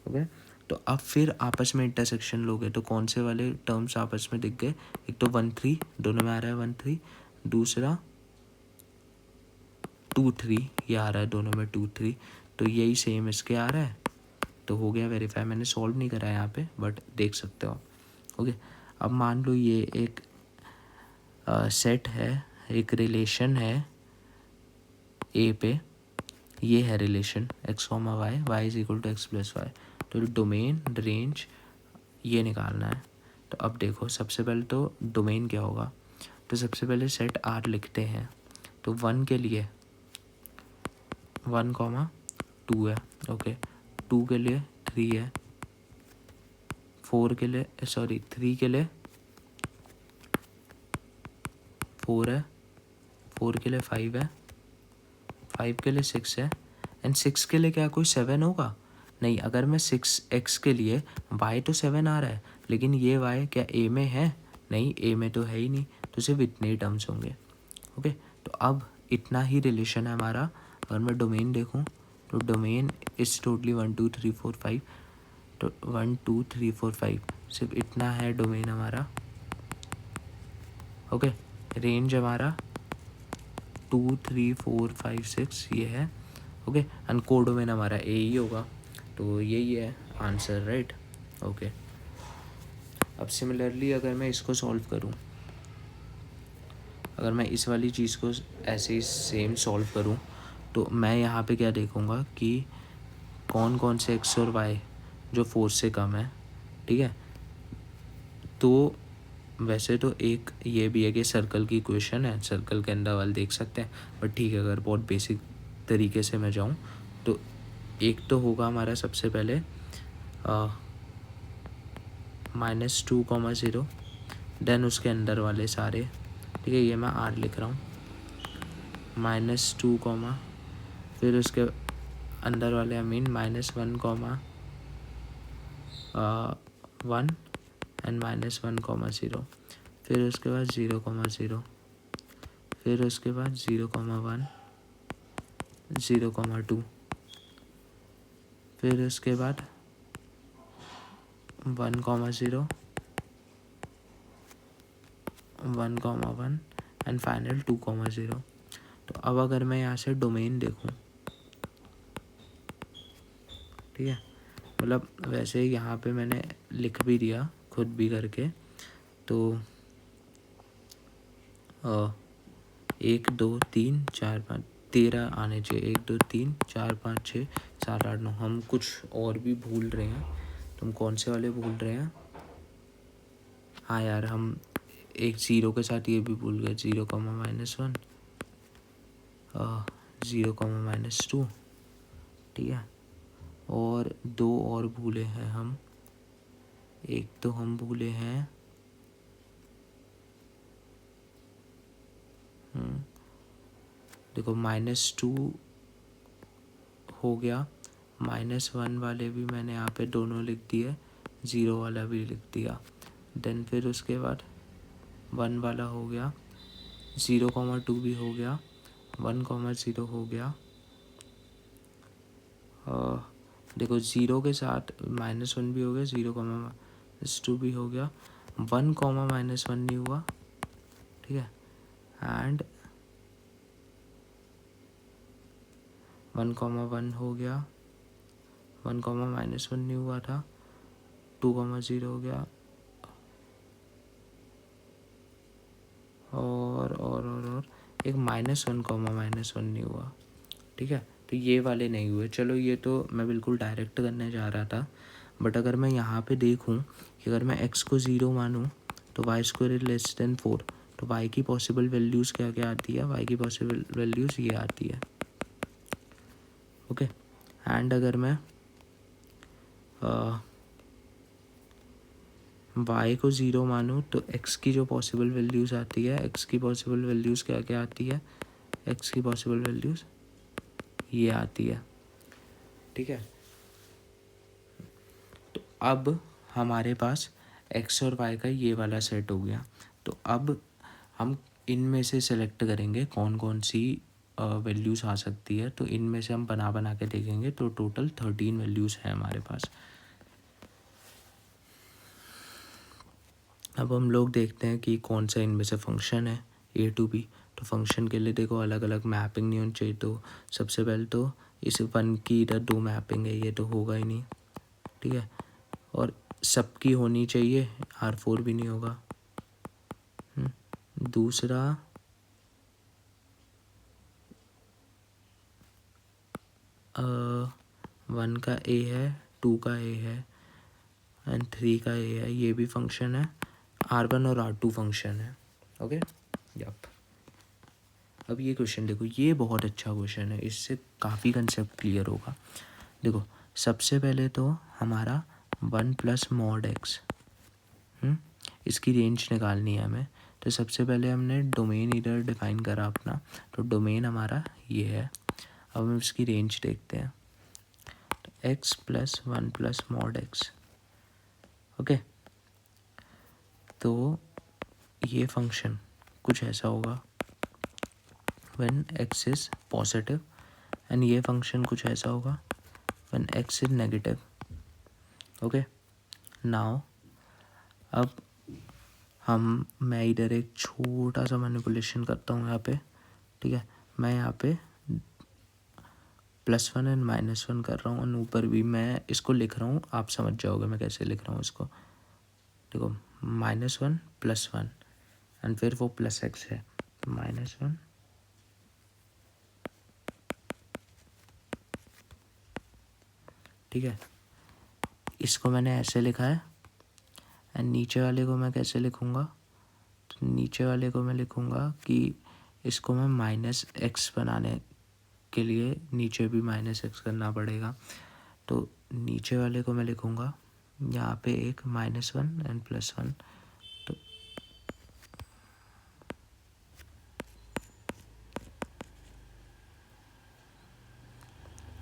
ओके। तो अब फिर आपस में इंटरसेक्शन लोगे तो कौन से वाले टर्म्स आपस में दिख गए? एक तो 1 3 दोनों में आ रहा है 1 3, दूसरा 2 3 ये आ रहा है दोनों में 2 3, तो यही सेम इसके आ रहा है, तो हो गया वेरीफाई। मैंने सॉल्व नहीं करा है यहाँ पे बट देख सकते हो, ओके। अब मान लो ये एक सेट है, एक रिलेशन है ए पे, ये है relation x, y, y is equal to x plus y, तो डोमेन रेंज ये निकालना है। तो अब देखो सबसे पहले तो डोमेन क्या होगा, तो सबसे पहले सेट R लिखते हैं। तो 1 के लिए 1, 2 है, ओके, 2 के लिए 3 है, 4 के लिए 3 के लिए 4 है, 4 के लिए 5 है, 5 के लिए 6 है, एंड 6 के लिए क्या कोई 7 होगा? नहीं, अगर मैं 6x के लिए y तो 7 आ रहा है, लेकिन ये y क्या a में है? नहीं, a में तो है ही नहीं, तो सिर्फ इतने ही टर्म्स होंगे, ओके। तो अब इतना ही रिलेशन है हमारा। अगर मैं डोमेन देखूं तो डोमेन इज टोटली 1 2 3 4 5, तो 1 2 3 4 5 सिर्फ इतना है डोमेन हमारा, ओके। रेंज हमारा 2 3 4 5 6 ये है, ओके, एंड कोडोमेन हमारा ए ही होगा, तो यही है आंसर, राइट, ओके। अब सिमिलरली अगर मैं इसको सॉल्व करूं, अगर मैं इस वाली चीज़ को ऐसे ही सेम सॉल्व करूं, तो मैं यहाँ पे क्या देखूंगा कि कौन कौन से एक्स और वाई जो 4 से कम है, ठीक है। तो वैसे तो एक ये भी है कि सर्कल की इक्वेशन है, सर्कल के अंदर वाले देख सकते हैं, बट ठीक है अगर बहुत बेसिक तरीके से मैं जाऊँ तो एक तो होगा हमारा सबसे पहले -2, 0, देन उसके अंदर वाले सारे, ठीक है, ये मैं R लिख रहा हूँ, -2, फिर उसके अंदर वाले -1, -1, एंड -1, 0, फिर उसके बाद 0, 0, फिर उसके बाद 0, 1, 0, 2, फिर उसके बाद 1, 0, 1, 1, एंड फाइनल 2, 0। तो अब अगर मैं यहाँ से डोमेन देखूँ, ठीक है, मतलब वैसे यहाँ पे मैंने लिख भी दिया खुद भी करके, तो 1 2 3 4 5 13 आने चाहिए, 1 2 3 4 5 6 7 8 9। हम कुछ और भी भूल रहे हैं, तुम कौन से वाले भूल रहे हैं? हाँ यार, हम एक 0 के साथ ये भी भूल गए, 0, -1, 0, -2, ठीक है। और 2 और भूले हैं हम, एक तो हम भूले हैं देखो -2 हो गया, -1 वाले भी मैंने यहाँ पे दोनों लिख दिए, 0 वाला भी लिख दिया, देन फिर उसके बाद 1 वाला हो गया, 0, 2 भी हो गया, 1, 0 हो गया, देखो 0 के साथ -1 भी हो गया, 0, -2 भी हो गया, 1, -1 नहीं हुआ, ठीक है, एंड 1, 1 हो गया, 1, -1 नहीं हुआ था, 2, 0 हो गया, और एक -1, -1 नहीं हुआ, ठीक है। तो ये वाले नहीं हुए। चलो ये तो मैं बिल्कुल डायरेक्ट करने जा रहा था, बट अगर मैं यहाँ पे देखूँ कि अगर मैं x को 0 मानूँ तो y² लेस देन 4, तो y की पॉसिबल वैल्यूज़ क्या क्या आती है? y की पॉसिबल वैल्यूज़ ये आती है, ओके। एंड अगर मैं y को 0 मानूँ तो x की जो पॉसिबल वैल्यूज़ आती है, x की पॉसिबल वैल्यूज़ क्या क्या आती है, x की पॉसिबल वैल्यूज़ ये आती है, ठीक है। तो अब हमारे पास x और y का ये वाला सेट हो गया। तो अब हम इनमें से सेलेक्ट करेंगे कौन कौन सी वैल्यूज़ आ सकती है। तो इनमें से हम बना के देखेंगे तो टोटल 13 वैल्यूज़ हैं हमारे पास। अब हम लोग देखते हैं कि कौन सा इनमें से फंक्शन है a to b। तो फंक्शन के लिए देखो अलग अलग मैपिंग नहीं होनी चाहिए। तो सबसे पहले तो इस 1 की इधर 2 मैपिंग है, ये तो होगा ही नहीं, ठीक है। और सबकी होनी चाहिए, R4 भी नहीं होगा। दूसरा 1 का a है, 2 का a है एंड 3 का a है, ये भी फंक्शन है। R1 और R2 फंक्शन है, ओके। यप। अब ये क्वेश्चन देखो, ये बहुत अच्छा क्वेश्चन है, इससे काफ़ी कंसेप्ट क्लियर होगा। देखो सबसे पहले तो हमारा 1 प्लस मॉड एक्स, इसकी रेंज निकालनी है हमें। तो सबसे पहले हमने डोमेन इधर डिफाइन करा अपना, तो डोमेन हमारा ये है। अब हम इसकी रेंज देखते हैं। तो x plus 1 plus mod x, okay. तो ये फंक्शन कुछ ऐसा होगा when x is positive, and ये फंक्शन कुछ ऐसा होगा when x is negative, okay. Now अब मैं इधर एक छोटा सा मैनिपुलेशन करता हूँ यहाँ पे, ठीक है। मैं यहाँ पे +1 एंड -1 कर रहा हूँ, और ऊपर भी मैं इसको लिख रहा हूँ, आप समझ जाओगे मैं कैसे लिख रहा हूँ इसको। देखो -1 +1 एंड फिर वो +x है, -1 ठीक है। इसको मैंने ऐसे लिखा है, एंड नीचे वाले को मैं कैसे लिखूँगा। तो नीचे वाले को मैं लिखूँगा कि इसको मैं -x बनाने के लिए नीचे भी -x करना पड़ेगा। तो नीचे वाले को मैं लिखूँगा यहाँ पे एक -1 एंड +1। तो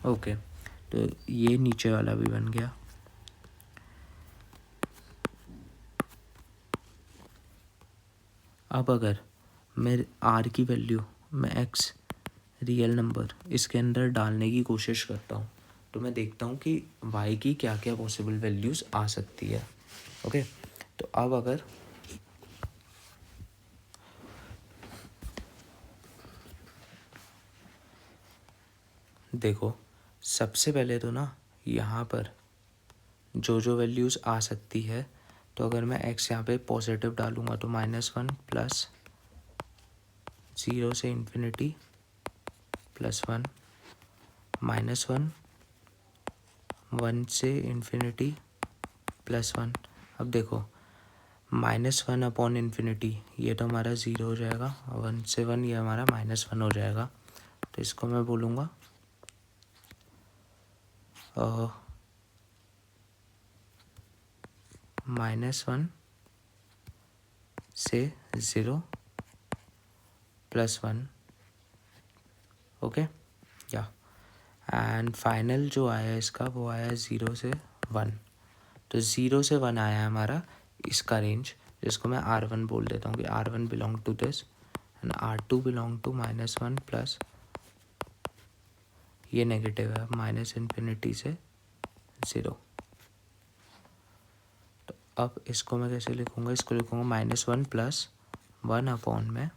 ओके, तो ये नीचे वाला भी बन गया। अब अगर मैं r की वैल्यू, मैं x रियल नंबर इसके अंदर डालने की कोशिश करता हूँ, तो मैं देखता हूँ कि y की क्या क्या पॉसिबल वैल्यूज़ आ सकती है, ओके। तो अब अगर देखो सबसे पहले तो ना यहाँ पर जो वैल्यूज़ आ सकती है, तो अगर मैं x यहाँ पे पॉजिटिव डालूँगा तो -1 प्लस 0 से इन्फिनिटी +1, -1 1 से इन्फिनिटी +1। अब देखो -1 अपॉन इन्फिनिटी ये तो हमारा 0 हो जाएगा, 1 से 1 ये हमारा -1 हो जाएगा। तो इसको मैं बोलूँगा -1 से 0 +1, ओके। या एंड फाइनल जो आया इसका वो आया 0 से 1। तो 0 से 1 आया हमारा इसका रेंज, जिसको मैं R1 बोल देता हूँ कि R1 belong to this and R2 belong to -1 plus ये नेगेटिव है -इन्फिनिटी से 0। तो अब इसको मैं कैसे लिखूँगा, इसको लिखूँगा -1 प्लस 1 अपॉन में,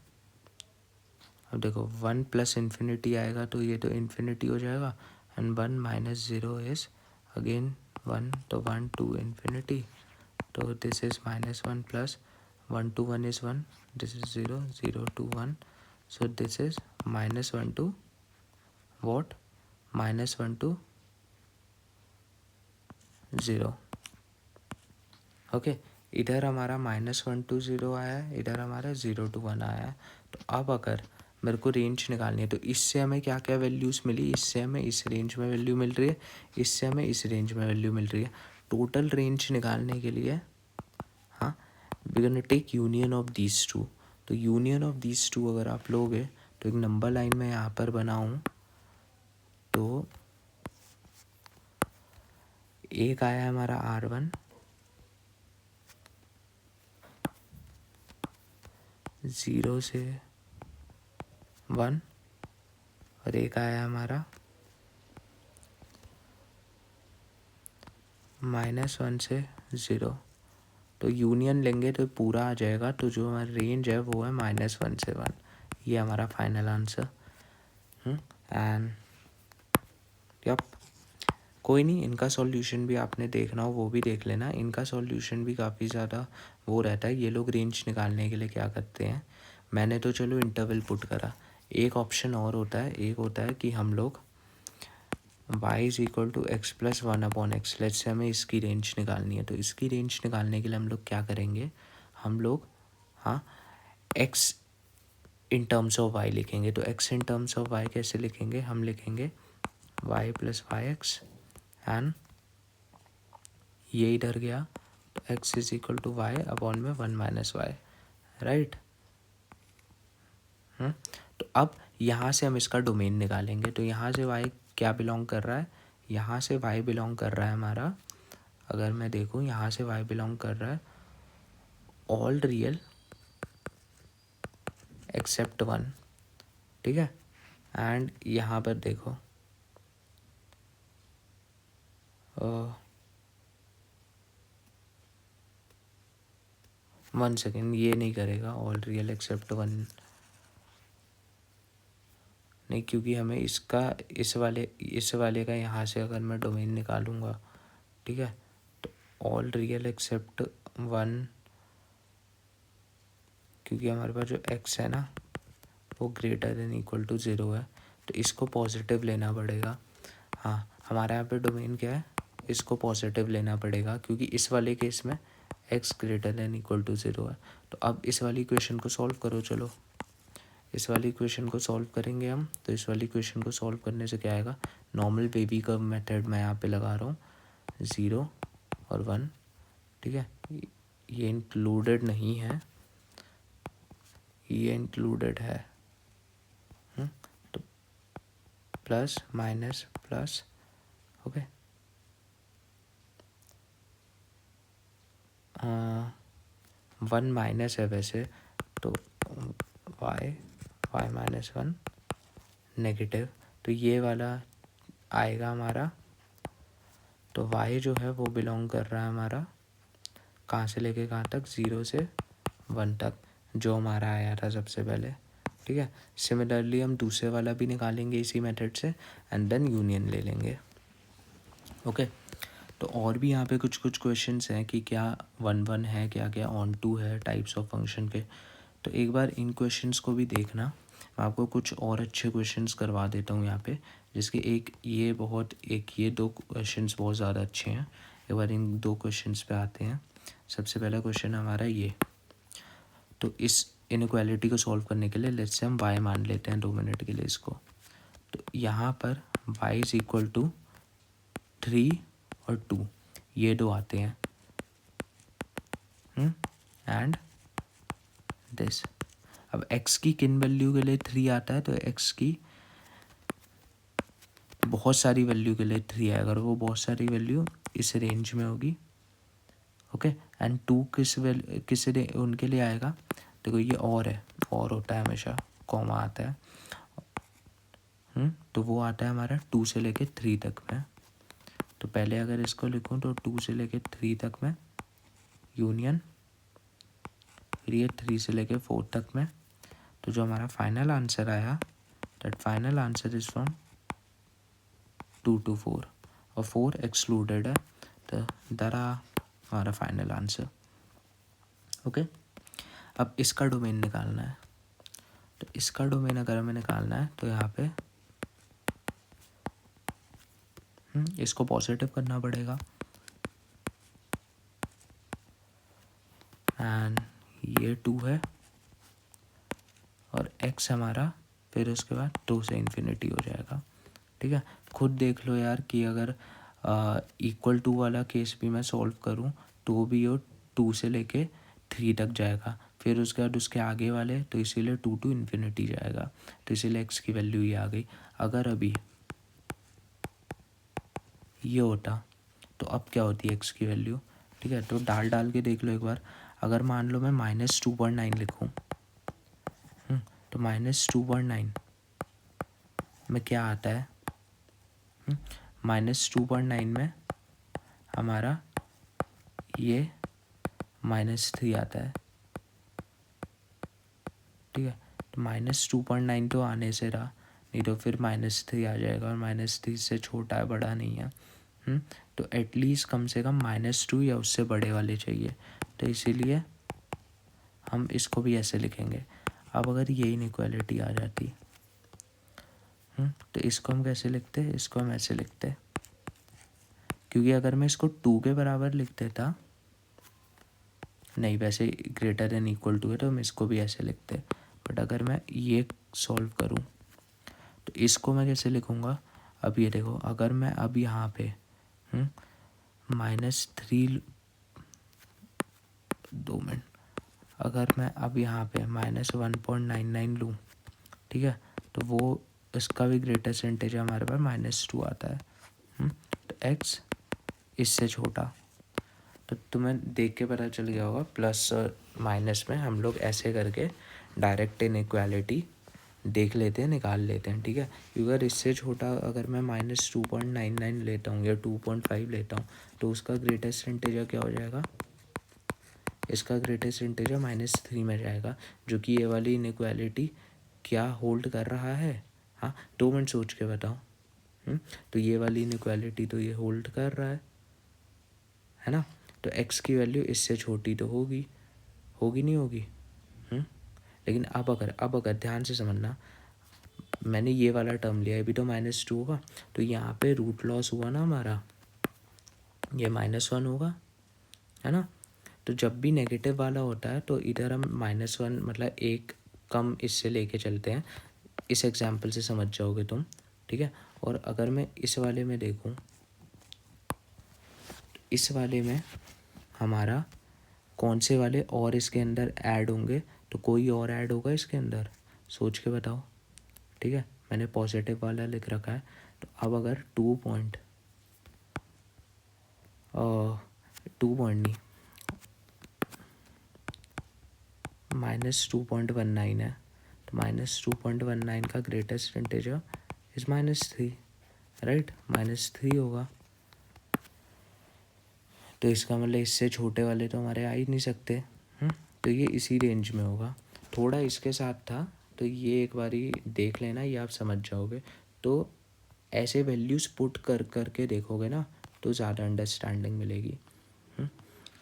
अब देखो 1 प्लस इन्फिनिटी आएगा तो ये तो इन्फिनिटी हो जाएगा, एंड 1 -0 इज़ अगेन 1, तो 1 to इन्फिनिटी, तो this is -1 plus 1 to 1 is 1, this is 0, 0 to 1, so this is -1 to what, -1 to 0, okay. इधर हमारा -1 to 0 आया है, इधर हमारा 0 to 1 आया है। तो अब अगर मेरे को रेंज निकालनी है, तो इससे हमें क्या क्या वैल्यूज़ मिली, इससे हमें इस रेंज में वैल्यू मिल रही है, इससे हमें इस रेंज में वैल्यू मिल रही है। टोटल रेंज निकालने के लिए we gonna take union of these two. तो यूनियन ऑफ दीज टू अगर आप लोगे तो एक नंबर लाइन में यहाँ पर बनाऊँ तो एक आया है हमारा R1, 0 से 1, और एक आया हमारा -1 से 0। तो यूनियन लेंगे तो पूरा आ जाएगा, तो जो हमारा रेंज है वो है -1 से 1। ये हमारा फाइनल आंसर। एंड यप, कोई नहीं, इनका सॉल्यूशन भी आपने देखना हो वो भी देख लेना। इनका सॉल्यूशन भी काफ़ी ज़्यादा वो रहता है। ये लोग रेंज निकालने के लिए क्या करते हैं, मैंने तो चलो इंटरवल पुट करा, एक ऑप्शन और होता है, एक होता है कि हम लोग y is equal to x plus 1/x, let's say हमें इसकी रेंज निकालनी है। तो इसकी रेंज निकालने के लिए हम लोग क्या करेंगे, हम लोग हाँ x in terms of y लिखेंगे। तो x in terms of y कैसे लिखेंगे, हम लिखेंगे y plus y x, and ये इधर गया तो x is equal to y upon में 1 माइनस वाई, राइट। तो अब यहाँ से हम इसका डोमेन निकालेंगे। तो यहाँ से y क्या बिलोंग कर रहा है, यहाँ से y बिलोंग कर रहा है हमारा, अगर मैं देखूँ यहाँ से y बिलोंग कर रहा है ऑल रियल एक्सेप्ट 1, ठीक है। एंड यहाँ पर देखो 1 सेकेंड, ये नहीं करेगा ऑल रियल एक्सेप्ट 1 नहीं, क्योंकि हमें इसका इस वाले का यहाँ से अगर मैं डोमेन निकालूंगा, ठीक है, तो ऑल रियल एक्सेप्ट 1, क्योंकि हमारे पास जो x है ना वो ग्रेटर देन इक्वल टू 0 है, तो इसको पॉजिटिव लेना पड़ेगा। हाँ, हमारे यहाँ पे डोमेन क्या है, इसको पॉजिटिव लेना पड़ेगा, क्योंकि इस वाले केस में x greater than equal to 0 है। तो अब इस वाली इक्वेशन को सॉल्व करो, चलो इस वाली इक्वेशन को सॉल्व करेंगे हम। तो इस वाली इक्वेशन को सॉल्व करने से क्या आएगा, नॉर्मल बेबी कर्व मेथड मैं यहाँ पे लगा रहा हूँ, 0 और 1, ठीक है, ये इंक्लूडेड नहीं है, ये इंक्लूडेड है। तो plus minus plus, okay, 1 minus है वैसे, तो y माइनस 1 नेगेटिव, तो ये वाला आएगा हमारा। तो y जो है वो बिलोंग कर रहा है हमारा कहाँ से लेके कहाँ तक, 0 से 1 तक, जो हमारा आया था सबसे पहले, ठीक है। सिमिलरली हम दूसरे वाला भी निकालेंगे इसी मेथड से, एंड देन यूनियन ले लेंगे, ओके। तो और भी यहाँ पे कुछ कुछ क्वेश्चंस हैं कि क्या 1 1 है, क्या क्या ऑन टू है, टाइप्स ऑफ फंक्शन के। तो एक बार इन क्वेश्चंस को भी देखना, मैं आपको कुछ और अच्छे क्वेश्चंस करवा देता हूँ यहाँ पे, जिसके एक ये 2 क्वेश्चंस बहुत ज़्यादा अच्छे हैं। एक बार इन 2 क्वेश्चंस पे आते हैं। सबसे पहला क्वेश्चन हमारा ये, तो इस इनइक्वालिटी को सॉल्व करने के लिए लेट्स से हम y मान लेते हैं 2 मिनट के लिए इसको। तो यहाँ पर y इज इक्वल टू 3 और 2, ये 2 आते हैं, एंड दिस। अब x की किन वैल्यू के लिए 3 आता है, तो x की बहुत सारी वैल्यू के लिए 3 है, अगर वो बहुत सारी वैल्यू इस रेंज में होगी, ओके। एंड 2 किस उनके लिए आएगा, देखो ये और है, और होता है हमेशा, कॉमा आता है, तो वो आता है हमारा 2 से लेके 3 तक में। तो पहले अगर इसको लिखूँ तो 2 से लेके 3 तक में यूनियन, फिर ये 3 से लेके 4 तक में। तो जो हमारा फाइनल आंसर आया, that final answer is from 2 to 4, और 4 एक्सक्लूडेड है, तो दरा हमारा फाइनल आंसर, ओके। अब इसका डोमेन निकालना है। तो इसका डोमेन अगर हमें निकालना है तो यहाँ पे इसको पॉजिटिव करना पड़ेगा, एंड ये 2 है, और x हमारा फिर उसके बाद 2 से इन्फिनिटी हो जाएगा, ठीक है। खुद देख लो यार कि अगर इक्वल टू वाला केस भी मैं सॉल्व करूँ तो भी वो 2 से लेके 3 तक जाएगा, फिर उसके बाद उसके आगे वाले, तो इसीलिए 2 टू इन्फिनिटी जाएगा, तो इसीलिए x की वैल्यू ये आ गई। अगर अभी ये होता तो अब क्या होती है x की वैल्यू, ठीक है। तो डाल के देख लो एक बार। अगर मान लो मैं -2.9 लिखूँ, तो -2.9 में क्या आता है, -2.9 में हमारा ये -3 आता है, ठीक है। तो -2.9 तो आने से रहा, नहीं तो फिर -3 आ जाएगा, और -3 से छोटा है, बड़ा नहीं है। तो एटलीस्ट कम से कम -2 या उससे बड़े वाले चाहिए, तो इसीलिए हम इसको भी ऐसे लिखेंगे। अब अगर ये इनइक्वालिटी आ जाती, तो इसको हम कैसे लिखते, इसको हम ऐसे लिखते, क्योंकि अगर मैं इसको 2 के बराबर लिख देता, नहीं वैसे ग्रेटर देन इक्वल टू है तो हम इसको भी ऐसे लिखते, बट अगर मैं ये सॉल्व करूँ तो इसको मैं कैसे लिखूँगा। अब ये देखो, अगर मैं अब यहाँ पे -3, 2 मिनट, अगर मैं अब यहाँ पे -1.99 लूँ, ठीक है, तो वो इसका भी ग्रेटर परसेंटेज हमारे पास -2 आता है। तो x इससे छोटा, तो तुम्हें देख के पता चल गया होगा, प्लस और माइनस में हम लोग ऐसे करके डायरेक्ट इनइक्वालिटी देख लेते हैं, निकाल लेते हैं, ठीक है। क्योंकि अगर इससे छोटा, अगर मैं -2.99 लेता हूँ या 2.5 लेता हूँ, तो उसका ग्रेटेस्ट इंटीजर क्या हो जाएगा, इसका ग्रेटेस्ट इंटीजर -3 में जाएगा, जो कि ये वाली इनइक्वालिटी क्या होल्ड कर रहा है। हाँ, 2 मिनट सोच के बताओ। तो ये वाली इनइक्वालिटी तो ये होल्ड कर रहा है ना। तो x की वैल्यू इससे छोटी तो होगी, नहीं होगी। लेकिन अब अगर ध्यान से समझना, मैंने ये वाला टर्म लिया, अभी तो -2 होगा, तो यहाँ पे रूट लॉस हुआ ना हमारा, ये -1 होगा, है ना। तो जब भी नेगेटिव वाला होता है तो इधर हम -1 मतलब एक कम इससे लेके चलते हैं, इस एग्जाम्पल से समझ जाओगे तुम, ठीक है। और अगर मैं इस वाले में देखूँ, इस वाले में हमारा कौन से वाले और इसके अंदर ऐड होंगे, तो कोई और ऐड होगा इसके अंदर, सोच के बताओ, ठीक है। मैंने पॉजिटिव वाला लिख रखा है, तो अब अगर 2 पॉइंट नहीं, -2.19 है, तो -2.19 का ग्रेटेस्ट इंटीजर इज -3, राइट, -3 होगा। तो इसका मतलब इससे छोटे वाले तो हमारे आ ही नहीं सकते। तो ये इसी रेंज में होगा, थोड़ा इसके साथ था, तो ये एक बारी देख लेना, ये आप समझ जाओगे। तो ऐसे वैल्यूज़ पुट करके देखोगे ना, तो ज़्यादा अंडरस्टैंडिंग मिलेगी।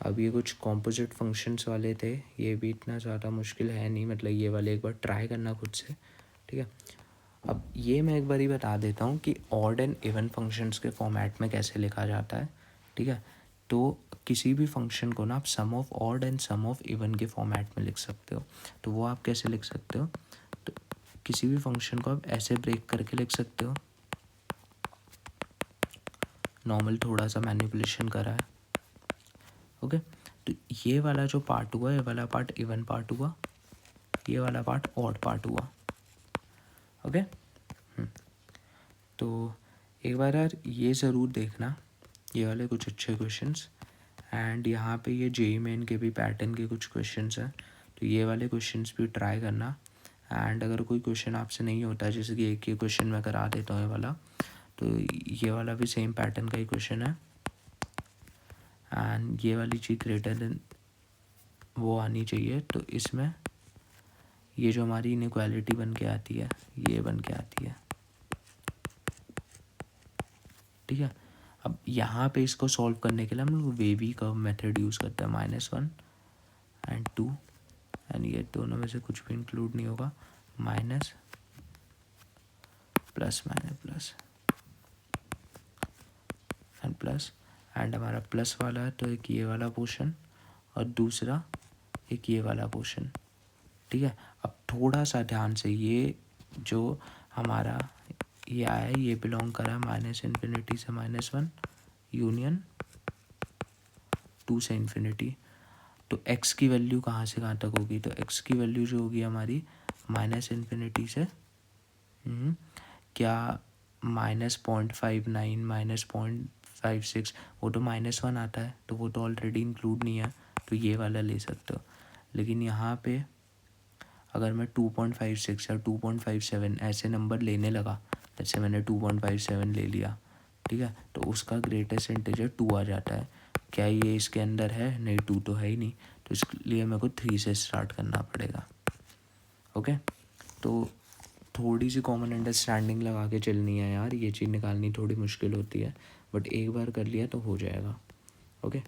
अब ये कुछ कॉम्पोजिट फंक्शंस वाले थे, ये भी इतना ज़्यादा मुश्किल है नहीं, मतलब ये वाले एक बार ट्राई करना खुद से, ठीक है। अब ये मैं एक बार ही बता देता हूँ कि ऑड एंड इवन फंक्शंस के फॉर्मेट में कैसे लिखा जाता है, ठीक है। तो किसी भी फंक्शन को ना आप sum of odd and sum of even के फॉर्मेट में लिख सकते हो। तो वो आप कैसे लिख सकते हो, तो किसी भी फंक्शन को आप ऐसे ब्रेक करके लिख सकते हो, नॉर्मल थोड़ा सा मैनिपुलेशन करा है, ओके। तो ये वाला जो पार्ट हुआ, ये वाला पार्ट इवन पार्ट हुआ, ये वाला पार्ट ऑड पार्ट हुआ, ओके। तो एक बार यार ये ज़रूर देखना, ये वाले कुछ अच्छे क्वेश्चंस, एंड यहाँ पे ये जेईई मेन के भी पैटर्न के कुछ क्वेश्चंस हैं, तो ये वाले क्वेश्चंस भी ट्राई करना। एंड अगर कोई क्वेश्चन आपसे नहीं होता, जैसे कि एक ये क्वेश्चन मैं करा देता हूँ ये वाला, तो ये वाला भी सेम पैटर्न का ही क्वेश्चन है, एंड ये वाली चीज़ ग्रेटर देन वो आनी चाहिए। तो इसमें ये जो हमारी इनइक्वालिटी बन के आती है, ये बन के आती है, ठीक है। अब यहाँ पे इसको सॉल्व करने के लिए हम लोग वेवी कर्व मेथड यूज़ करते हैं, -1 एंड 2, एंड ये दोनों में से कुछ भी इंक्लूड नहीं होगा, minus plus minus plus and plus, and हमारा प्लस वाला है तो एक ये वाला पोर्शन और दूसरा एक ये वाला पोर्शन, ठीक है। अब थोड़ा सा ध्यान से, ये जो हमारा ये आया है, ये बिलोंग करा -∞ से -1 यूनियन 2 से इन्फिनिटी। तो x की वैल्यू कहाँ से कहाँ तक होगी, तो x की वैल्यू जो होगी हमारी -इन्फिनिटी से क्या -0.59 -0.56, वो तो -1 आता है, तो वो तो ऑलरेडी इंक्लूड नहीं है, तो ये वाला ले सकते हो। लेकिन यहाँ पे अगर मैं 2.56 या 2.57 ऐसे नंबर लेने लगा, जैसे मैंने 2.57 ले लिया, ठीक है, तो उसका ग्रेटेस्ट इंटीजर 2 आ जाता है। क्या ये इसके अंदर है? नहीं, 2 तो है ही नहीं, तो इसलिए मेरे को 3 से स्टार्ट करना पड़ेगा। ओके, तो थोड़ी सी कॉमन अंडरस्टैंडिंग लगा के चलनी है यार, ये चीज़ निकालनी थोड़ी मुश्किल होती है, बट एक बार कर लिया तो हो जाएगा। ओके,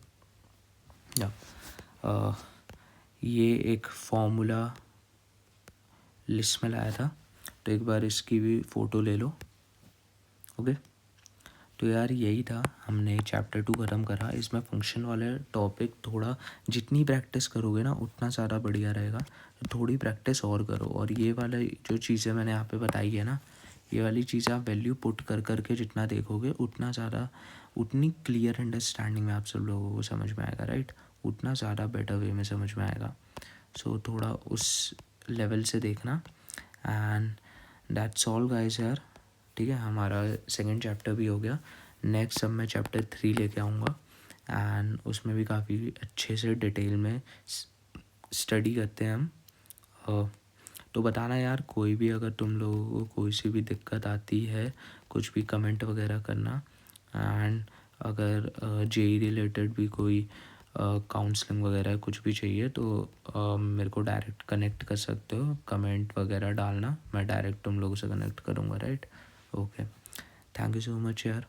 या ये एक फॉर्मूला लिस्ट में लाया था, तो एक बार इसकी भी फ़ोटो ले लो। ओके, तो यार यही था, हमने चैप्टर 2 ख़त्म करा। इसमें फंक्शन वाले टॉपिक थोड़ा जितनी प्रैक्टिस करोगे ना उतना ज़्यादा बढ़िया रहेगा, थोड़ी प्रैक्टिस और करो। और ये वाला जो चीज़ें मैंने यहाँ पे बताई है ना, ये वाली चीज़ें आप वैल्यू पुट कर करके जितना देखोगे उतना ज़्यादा, उतनी क्लियर अंडरस्टैंडिंग में आप सब लोगों को समझ में आएगा, राइट, उतना ज़्यादा बेटर वे में समझ में आएगा। सो थोड़ा उस लेवल से देखना, एंड दैट्स ऑल गाइस यार। ठीक है, हमारा सेकंड चैप्टर भी हो गया। नेक्स्ट सब मैं चैप्टर 3 लेके आऊँगा, एंड उसमें भी काफ़ी अच्छे से डिटेल में स्टडी करते हैं हम। तो बताना यार, कोई भी अगर तुम लोगों को कोई सी भी दिक्कत आती है, कुछ भी कमेंट वगैरह करना। एंड अगर जेई रिलेटेड भी कोई काउंसलिंग वगैरह कुछ भी चाहिए तो मेरे को डायरेक्ट कनेक्ट कर सकते हो, कमेंट वगैरह डालना, मैं डायरेक्ट तुम लोगों से कनेक्ट करूँगा, right. Okay, thank you so much यार।